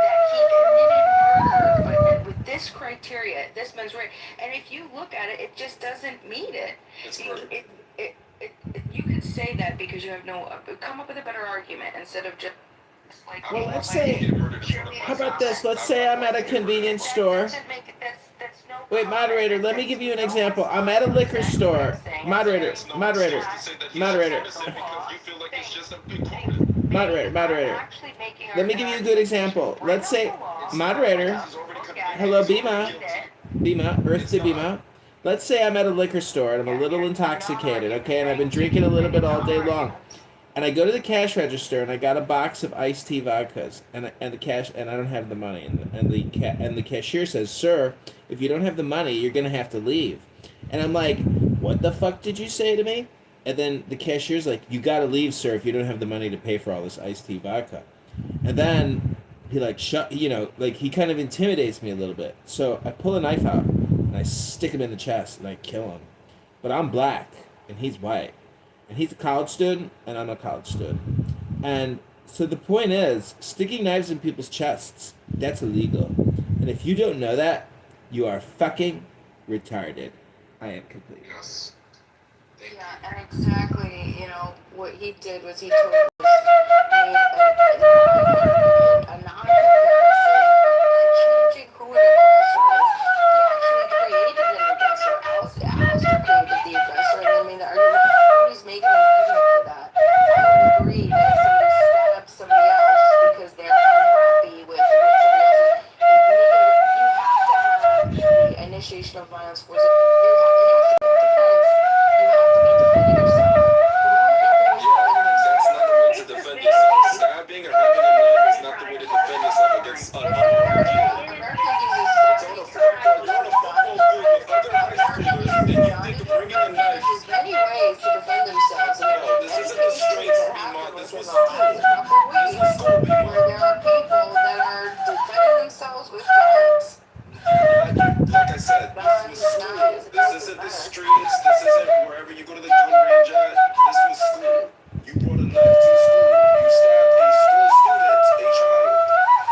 that he committed murder, but with this criteria, this mens rea. And if you look at it, it just doesn't meet it. It's murder. You could say that because you have no, come up with a better argument instead of just like. Well, let's say, how about this? Let's say I'm at a convenience store. Wait, moderator, let me give you an example. I'm at a liquor store. Moderator. Moderator. Let me give you a good example. Let's say, moderator. Hello, Bima. Earth to Bima. Let's say I'm at a liquor store and I'm a little intoxicated, okay, and I've been drinking a little bit all day long. And I go to the cash register and I got a box of iced tea vodkas and I don't have the money and the cashier says, "Sir, if you don't have the money, you're gonna have to leave." And I'm like, "What the fuck did you say to me?" And then the cashier's like, you gotta leave, sir, if you don't have the money to pay for all this iced tea vodka. And then he like he kind of intimidates me a little bit. So I pull a knife out and I stick him in the chest and I kill him. But I'm black and he's white. And he's a college student and I'm a college student. And so the point is, sticking knives in people's chests, that's illegal. And if you don't know that, you are fucking retarded. I am complete. Yes. Yeah, and exactly, what he did was he told us, made a non-comparison of changing who an aggressor is. He actually created an aggressor. Alistair created the aggressor, and then made the argument. Nobody's making an argument for that. I would agree that if somebody stabs somebody else because they're unhappy with what somebody else is, you have to have the initiation of violence for it. It has to be defense. You have to be defending yourself. That's not the way to defend yourself. Stabbing or having a knife is not the way to defend yourself against unarmed people. America uses You're on a football field with other high schoolers, and you think of bringing a knife. There's many ways to defend themselves. No, this isn't the streets, Bima. This was school. This was school, Bima. Where there are people that are defending themselves with guns. Like I said, this was school. This isn't the streets. This isn't wherever you go to the gun range at. This was school. You brought a knife to school. You stabbed a school student, a child.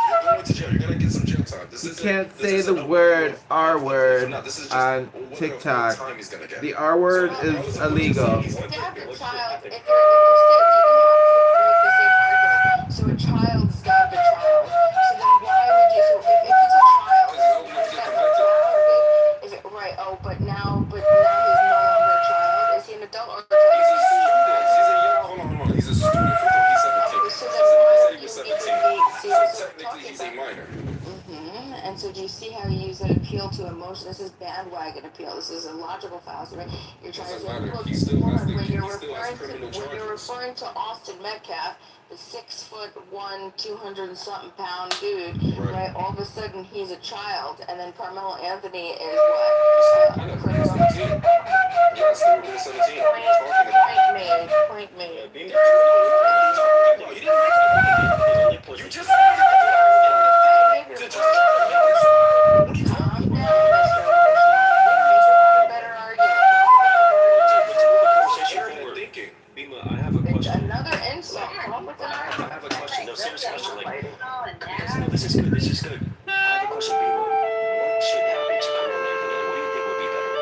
You're going to jail. You're gonna get some jail time. You can't say the word R word on TikTok. The R word is illegal. Stab a child. If you have to make the same argument. So a child stabbed a child. So then why would you? So if it's a child, is it right? Oh, but now he's no longer a child. Is he an adult or a child? He's a student. He's a young. Hold on. He's a student. He's 17. So then why would you 17. So technically, he's a minor. And so do you see how you use an appeal to emotion? This is bandwagon appeal. This is a logical fallacy, right? You're trying to say, when you're referring to Austin Metcalf, the 6'1", 200 and something pound dude, right? All of a sudden he's a child, and then Carmelo Anthony is what? I know, 17. Yes, they were 17. Point made. You just what are you talking Bima, I have a question. Another insult. I have a question. No, serious question. No, this is good. This is good. I have a question, Bima. What should happen to Carmelo Anthony? What do you think would be better?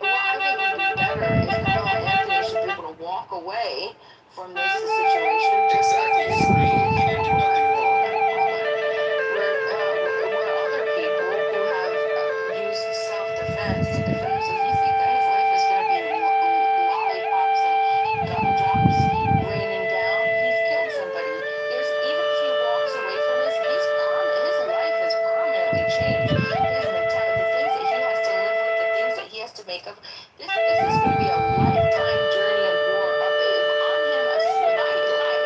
Well, I think what would be better is Carmelo Anthony should be able to walk away from this situation. Exactly. He didn't do nothing wrong. Where other people who have used self-defense to defend themselves, you think that his life is going to be lollipops and gumdrops raining down? He's killed somebody. Even if he walks away from this, his life is permanently changed. His mentality, the things that he has to live with, the things that he has to make up. This is going to be a lifetime journey and war on him,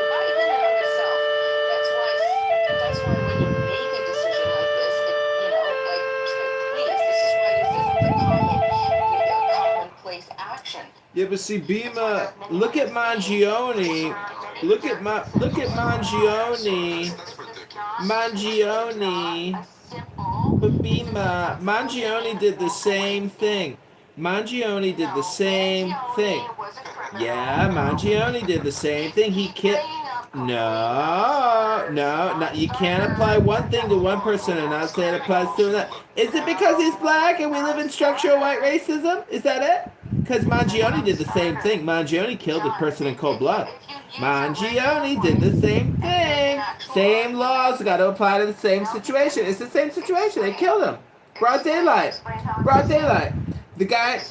by in and of itself. That's why when you make a decision like this, please, this is why this isn't the commonplace action. Yeah, but see, Bima, look at Mangione. Look at Mangione. But Bima, Mangione did the same thing. Yeah, Mangione did the same thing. He killed. No. You can't apply one thing to one person and not say it applies to another. Is it because he's black and we live in structural white racism? Is that it? Because Mangione did the same thing. Mangione killed a person in cold blood. Mangione did the same thing. Same laws got to apply to the same situation. It's the same situation. They killed him. Broad daylight. The guy,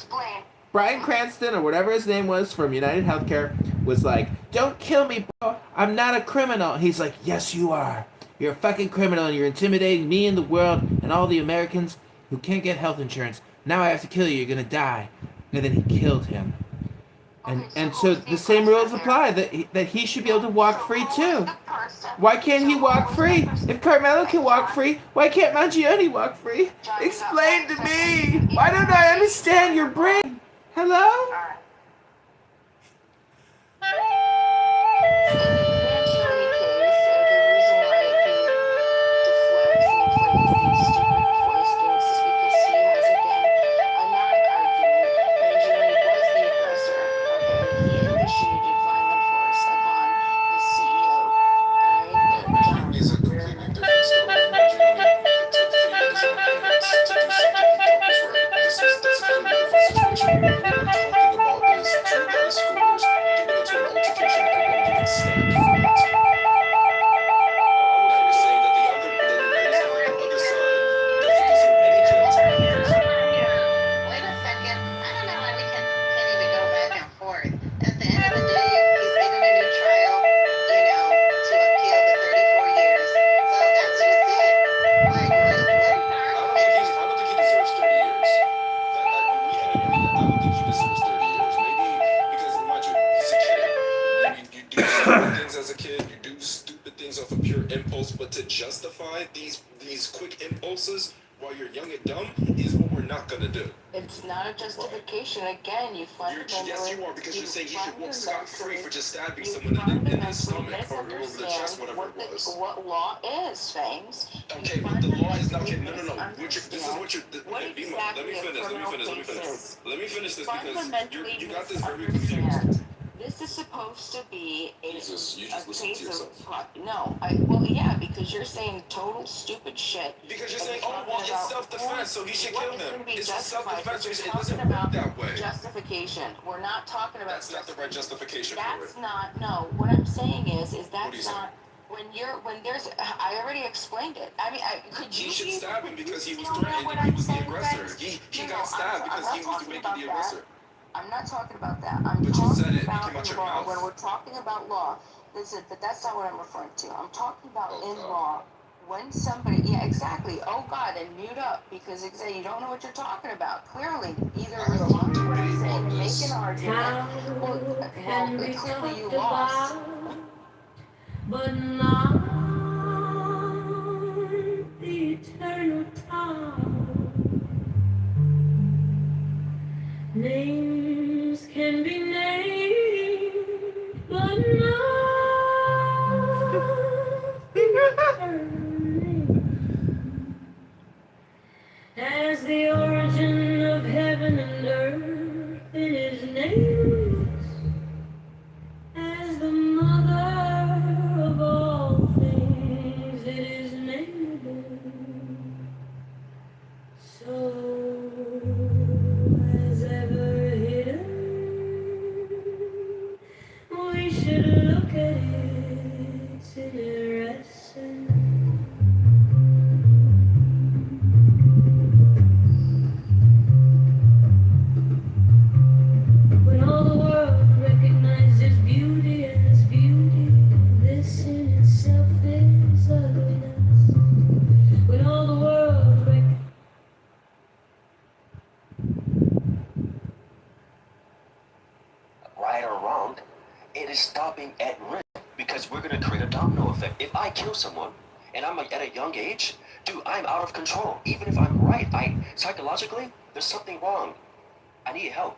Bryan Cranston, or whatever his name was, from United Healthcare, was like, don't kill me, bro. I'm not a criminal. He's like, yes, you are. You're a fucking criminal, and you're intimidating me and the world and all the Americans who can't get health insurance. Now I have to kill you. You're going to die. And then he killed him. And so the same rules apply, that he should be able to walk free too. Why can't he walk free? If Carmelo can walk free, why can't Mangione walk free? Explain to me. Why don't I understand your brain? Hello? do stupid things as a kid. You do stupid things off of pure impulse. But to justify these quick impulses while you're young and dumb is what we're not gonna do. It's not a justification. Again, you fundamentally. Yes, you are, because you're saying he should walk scot-free for just stabbing someone in the stomach or over the chest, whatever it was. What law is, Fangs. Okay, but the law is not. Okay, no. This is what you're. What Okay, Bima, exactly let me finish. Let me finish this because you got this very misunderstand. confused. This is supposed to be a Jesus, you just listen to case yourself. No, well, yeah, because you're saying total stupid shit. Because you're saying, oh, well, it's self-defense, so he should kill him. It's self-defense, so it doesn't about work that way. justification. We're not talking about. That's not the right justification for That's it. not. No, what I'm saying is What do you that's not. When there's, I already explained it. I mean, could you? He should stab him because he was threatened and he was the aggressor. He got stabbed because he was making the aggressor. I'm not talking about that. I'm But you talking said it, about it came out your law. mouth. When we're talking about law, that's not what I'm referring to. I'm talking about law. When somebody, yeah, exactly. Oh God, and mute up because you don't know what you're talking about. Clearly, either respond to what I'm saying, make an argument. Clearly you lost. But not the eternal time. Names can be named, but not the eternal name. As the origin of heaven and earth, it is nameless. As the mother of all things, it is nameless. So as ever hidden, we should look at its inner essence. When all the world recognizes beauty as beauty, this in itself is ugliness. When all the world Right or wrong, it is stopping at risk because we're going to create a domino effect. If I kill someone and I'm at a young age, dude, I'm out of control. Even if I'm right, psychologically, there's something wrong. I need help.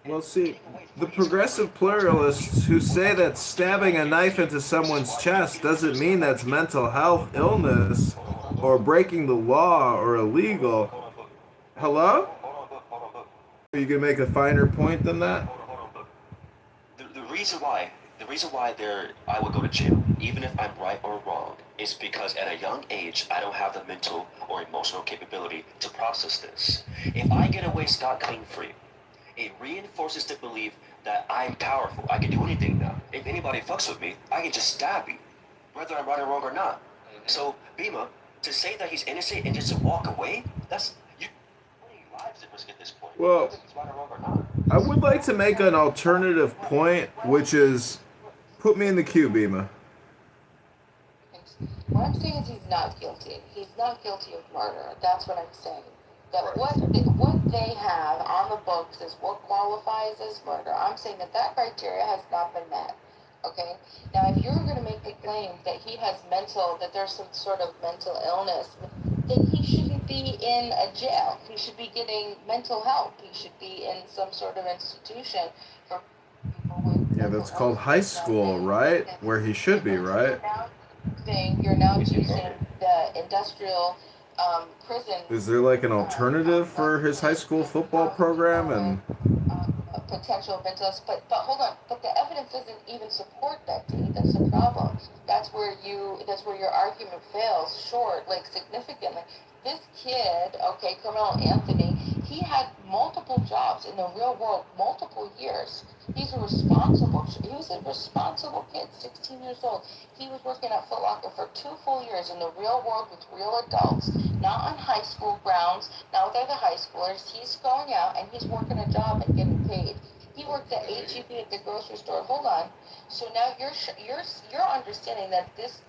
Well, see, the progressive pluralists who say that stabbing a knife into someone's chest doesn't mean that's mental health illness or breaking the law or illegal. Hello? Are you gonna make a finer point than that? The reason why I would go to jail, even if I'm right or wrong, is because at a young age, I don't have the mental or emotional capability to process this. If I get away scot-clean free, it reinforces the belief that I'm powerful. I can do anything now. If anybody fucks with me, I can just stab you, whether I'm right or wrong or not. So, Bima, to say that he's innocent and just to walk away, that's putting lives at risk at this point. Well, Whether he's right or wrong or not. I would like to make an alternative point, which is, put me in the queue, Bima. What I'm saying is he's not guilty. He's not guilty of murder. That's what I'm saying. That what they have on the books is what qualifies as murder. I'm saying that criteria has not been met. Okay? Now, if you're going to make the claim that he has that there's some sort of mental illness, then he shouldn't be in a jail. He should be getting mental help. He should be in some sort of institution for people with. Yeah, that's called high school, right? Where he should be, right? You're now using the industrial prison. Is there like an alternative for his high school football program and potential mental illness, but hold on, but the evidence doesn't even support that, dude. That's the problem. That's where your argument fails short, like significantly. This kid, okay, criminal Anthony, he had multiple jobs in the real world, multiple years. He was a responsible kid, 16 years old. He was working at Foot Locker for 2 full years in the real world with real adults, not on high school grounds, not with other high schoolers. He's going out and he's working a job and getting paid. He worked at HEB at the grocery store. Hold on. So now you're understanding that this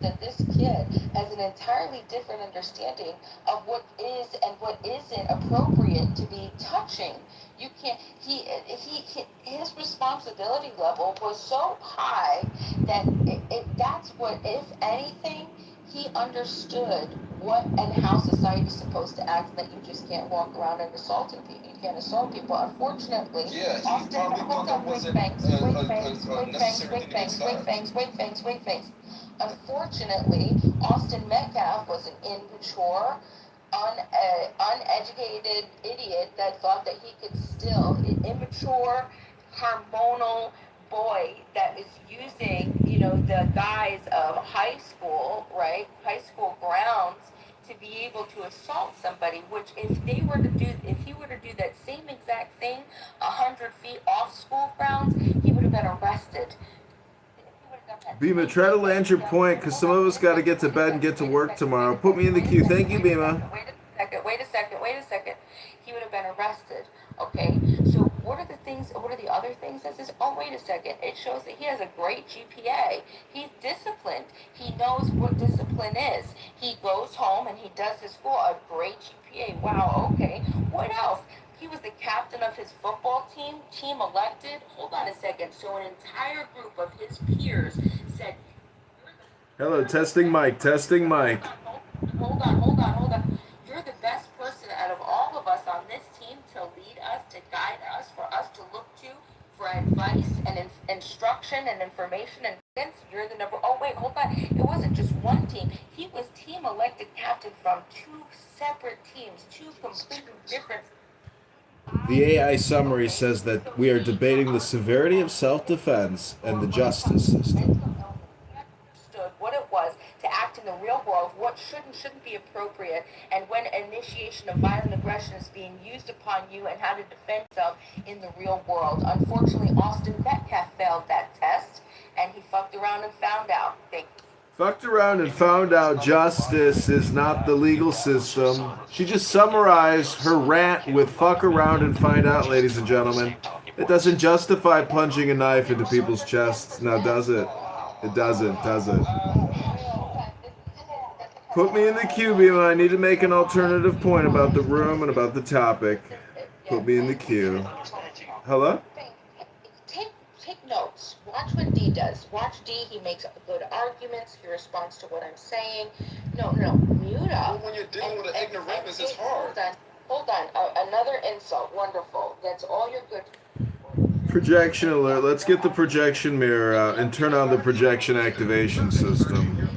kid has an entirely different understanding of what is and what isn't appropriate to be touching. You can't. His responsibility level was so high that that's what, if anything, he understood what and how society is supposed to act, that you just can't walk around and assaulting people. You can't assault people. Unfortunately, Yeah, he Austin, probably hold thought that on, wait, wasn't thanks, a wait, thanks, wait, thanks, necessary wait, thing to get thanks, wait, started. thanks, wait, thanks, wait, thanks. Unfortunately, Austin Metcalf was an immature, uneducated idiot that thought that he could still, an immature, hormonal boy that is using, the guise of high school, right? High school grounds to be able to assault somebody, which if he were to do that same exact thing 100 feet off school grounds, he would have been arrested. Bima, try to land your point, because some of us got to get to bed and get to work tomorrow. Put me in the queue. Thank you, Bima. Wait a second. He would have been arrested. Okay, so what are the other things that says, oh, wait a second, it shows that he has a great GPA. He's disciplined. He knows what discipline is. He goes home and he does his school, a great GPA. Wow, okay. What else? He was the captain of his football team elected. Hold on a second. So an entire group of his peers said, Hello, testing mic. hold on. You're the best person out of all of us on this team to lead us, to guide us, for us to look to for advice and instruction and information and guidance. You're the number. Oh wait, hold on. It wasn't just one team. He was team elected captain from two separate teams, two completely different. The AI summary says that we are debating the severity of self-defense and the justice system. Understood what it was to act in the real world, what should and shouldn't be appropriate, and when initiation of violent aggression is being used upon you, and how to defend yourself in the real world. Unfortunately, Austin Metcalf failed that test, and he fucked around and found out. Fucked around and found out justice is not the legal system. She just summarized her rant with fuck around and find out, ladies and gentlemen. It doesn't justify plunging a knife into people's chests. Now, does it? It doesn't, does it? Put me in the queue, Bima. I need to make an alternative point about the room and about the topic. Put me in the queue. Hello? Take notes. Watch what D does. Watch D. He makes good arguments. He responds to what I'm saying. No. Mute up. Well, when you're dealing with an ignoramus, it's hard. Hold on. Another insult. Wonderful. That's all you're good. Projection alert. Let's get the projection mirror out and turn on the projection activation system.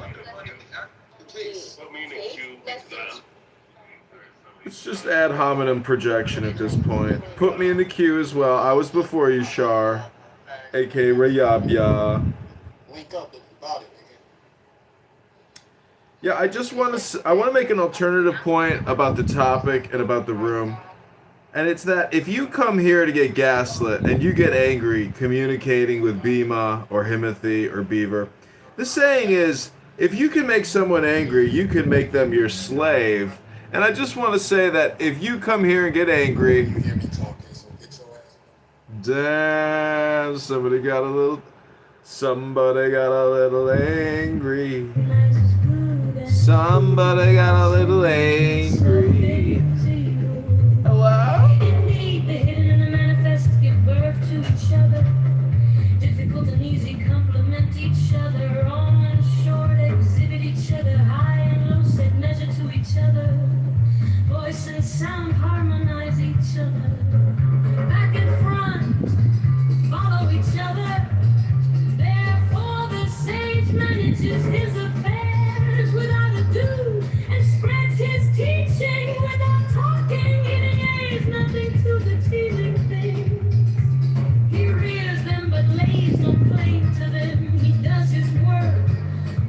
It's just ad hominem projection at this point. Put me in the queue as well. I was before you, Shar. A.K.A. Rayabya. Wake up, everybody. Yeah, I want to make an alternative point about the topic and about the room. And it's that if you come here to get gaslit and you get angry communicating with Bima or Himothy or Beaver, the saying is, if you can make someone angry, you can make them your slave. And I just want to say that if you come here and get angry, damn, somebody got a little angry. Somebody got a little angry. Hello? Indeed, the hidden and the manifest give birth to each other. Difficult and easy complement each other. Long and short exhibit each other. High and low set measure to each other. Voice and sound harmonize each other. Back and front follow each other. Therefore the sage manages his affairs without ado and spreads his teaching without talking. Nothing to the teasing things. He rears them but lays no claim to them. He does his work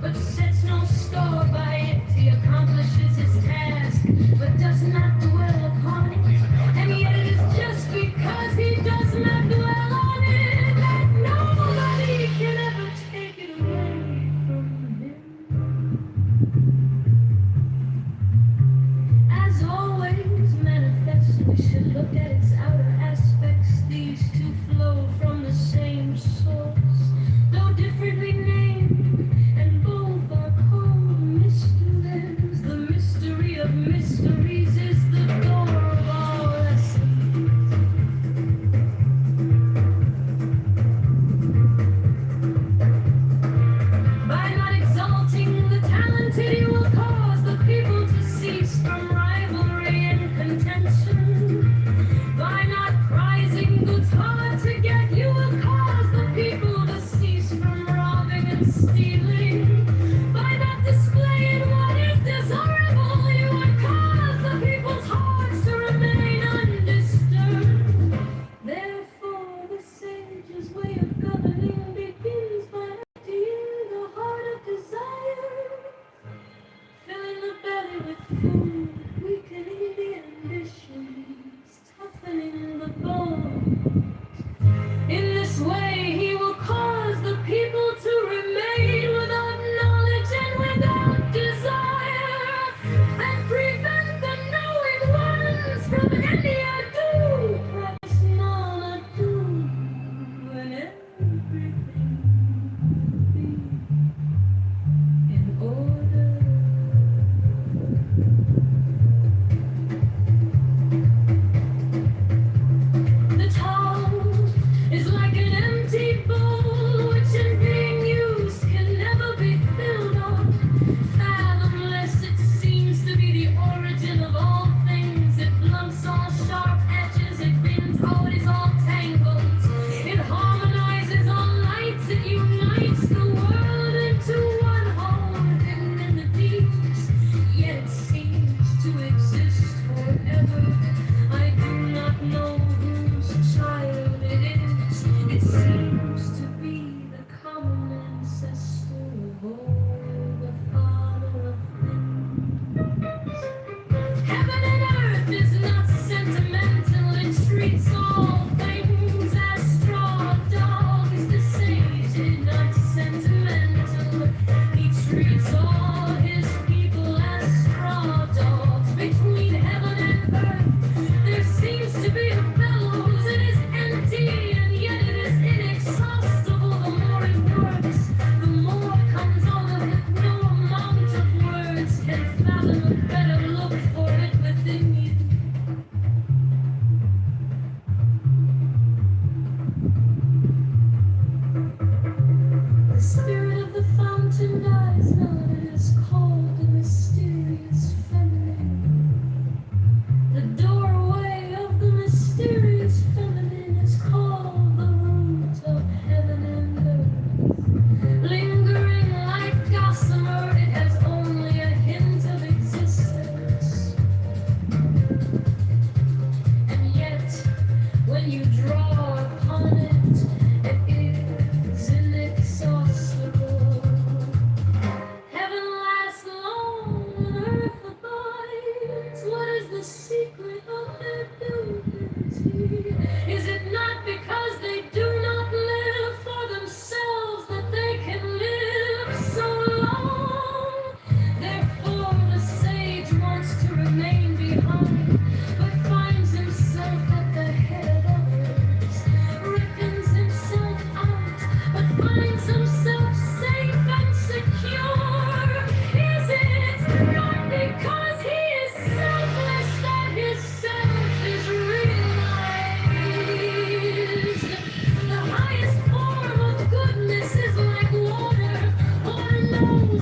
but sets no store by it. He accomplishes his task but does not dwell upon it. And yet it is just because he does not dwell on it that nobody can ever take it away from him.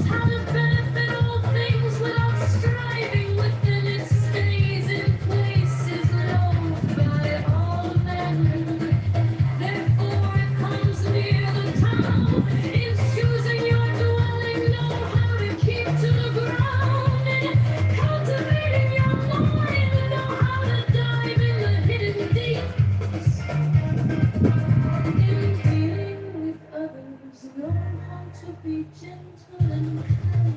knows how to benefit all things without striving within it stays in place is loved by all men. Therefore it comes near the town. In choosing your dwelling, know how to keep to the ground. In cultivating your mind, know how to dive in the hidden deeps. In dealing with others, know how to be gentle and kind.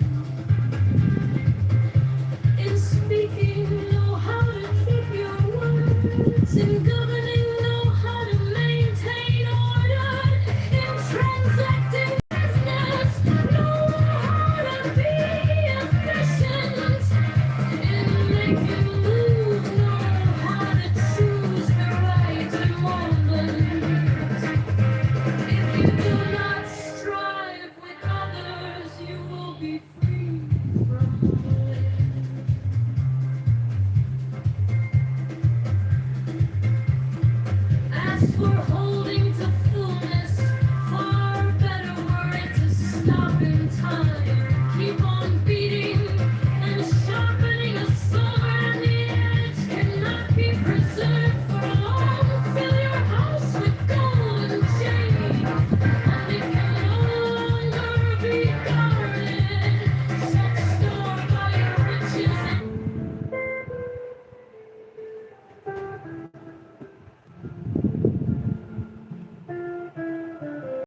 In speaking, know how to keep your words. In governing, know how to maintain order. In transacting business, know how to be efficient. In making moves, know how to choose the right moment. If you do not strive with others, you will be free from blame. Ask for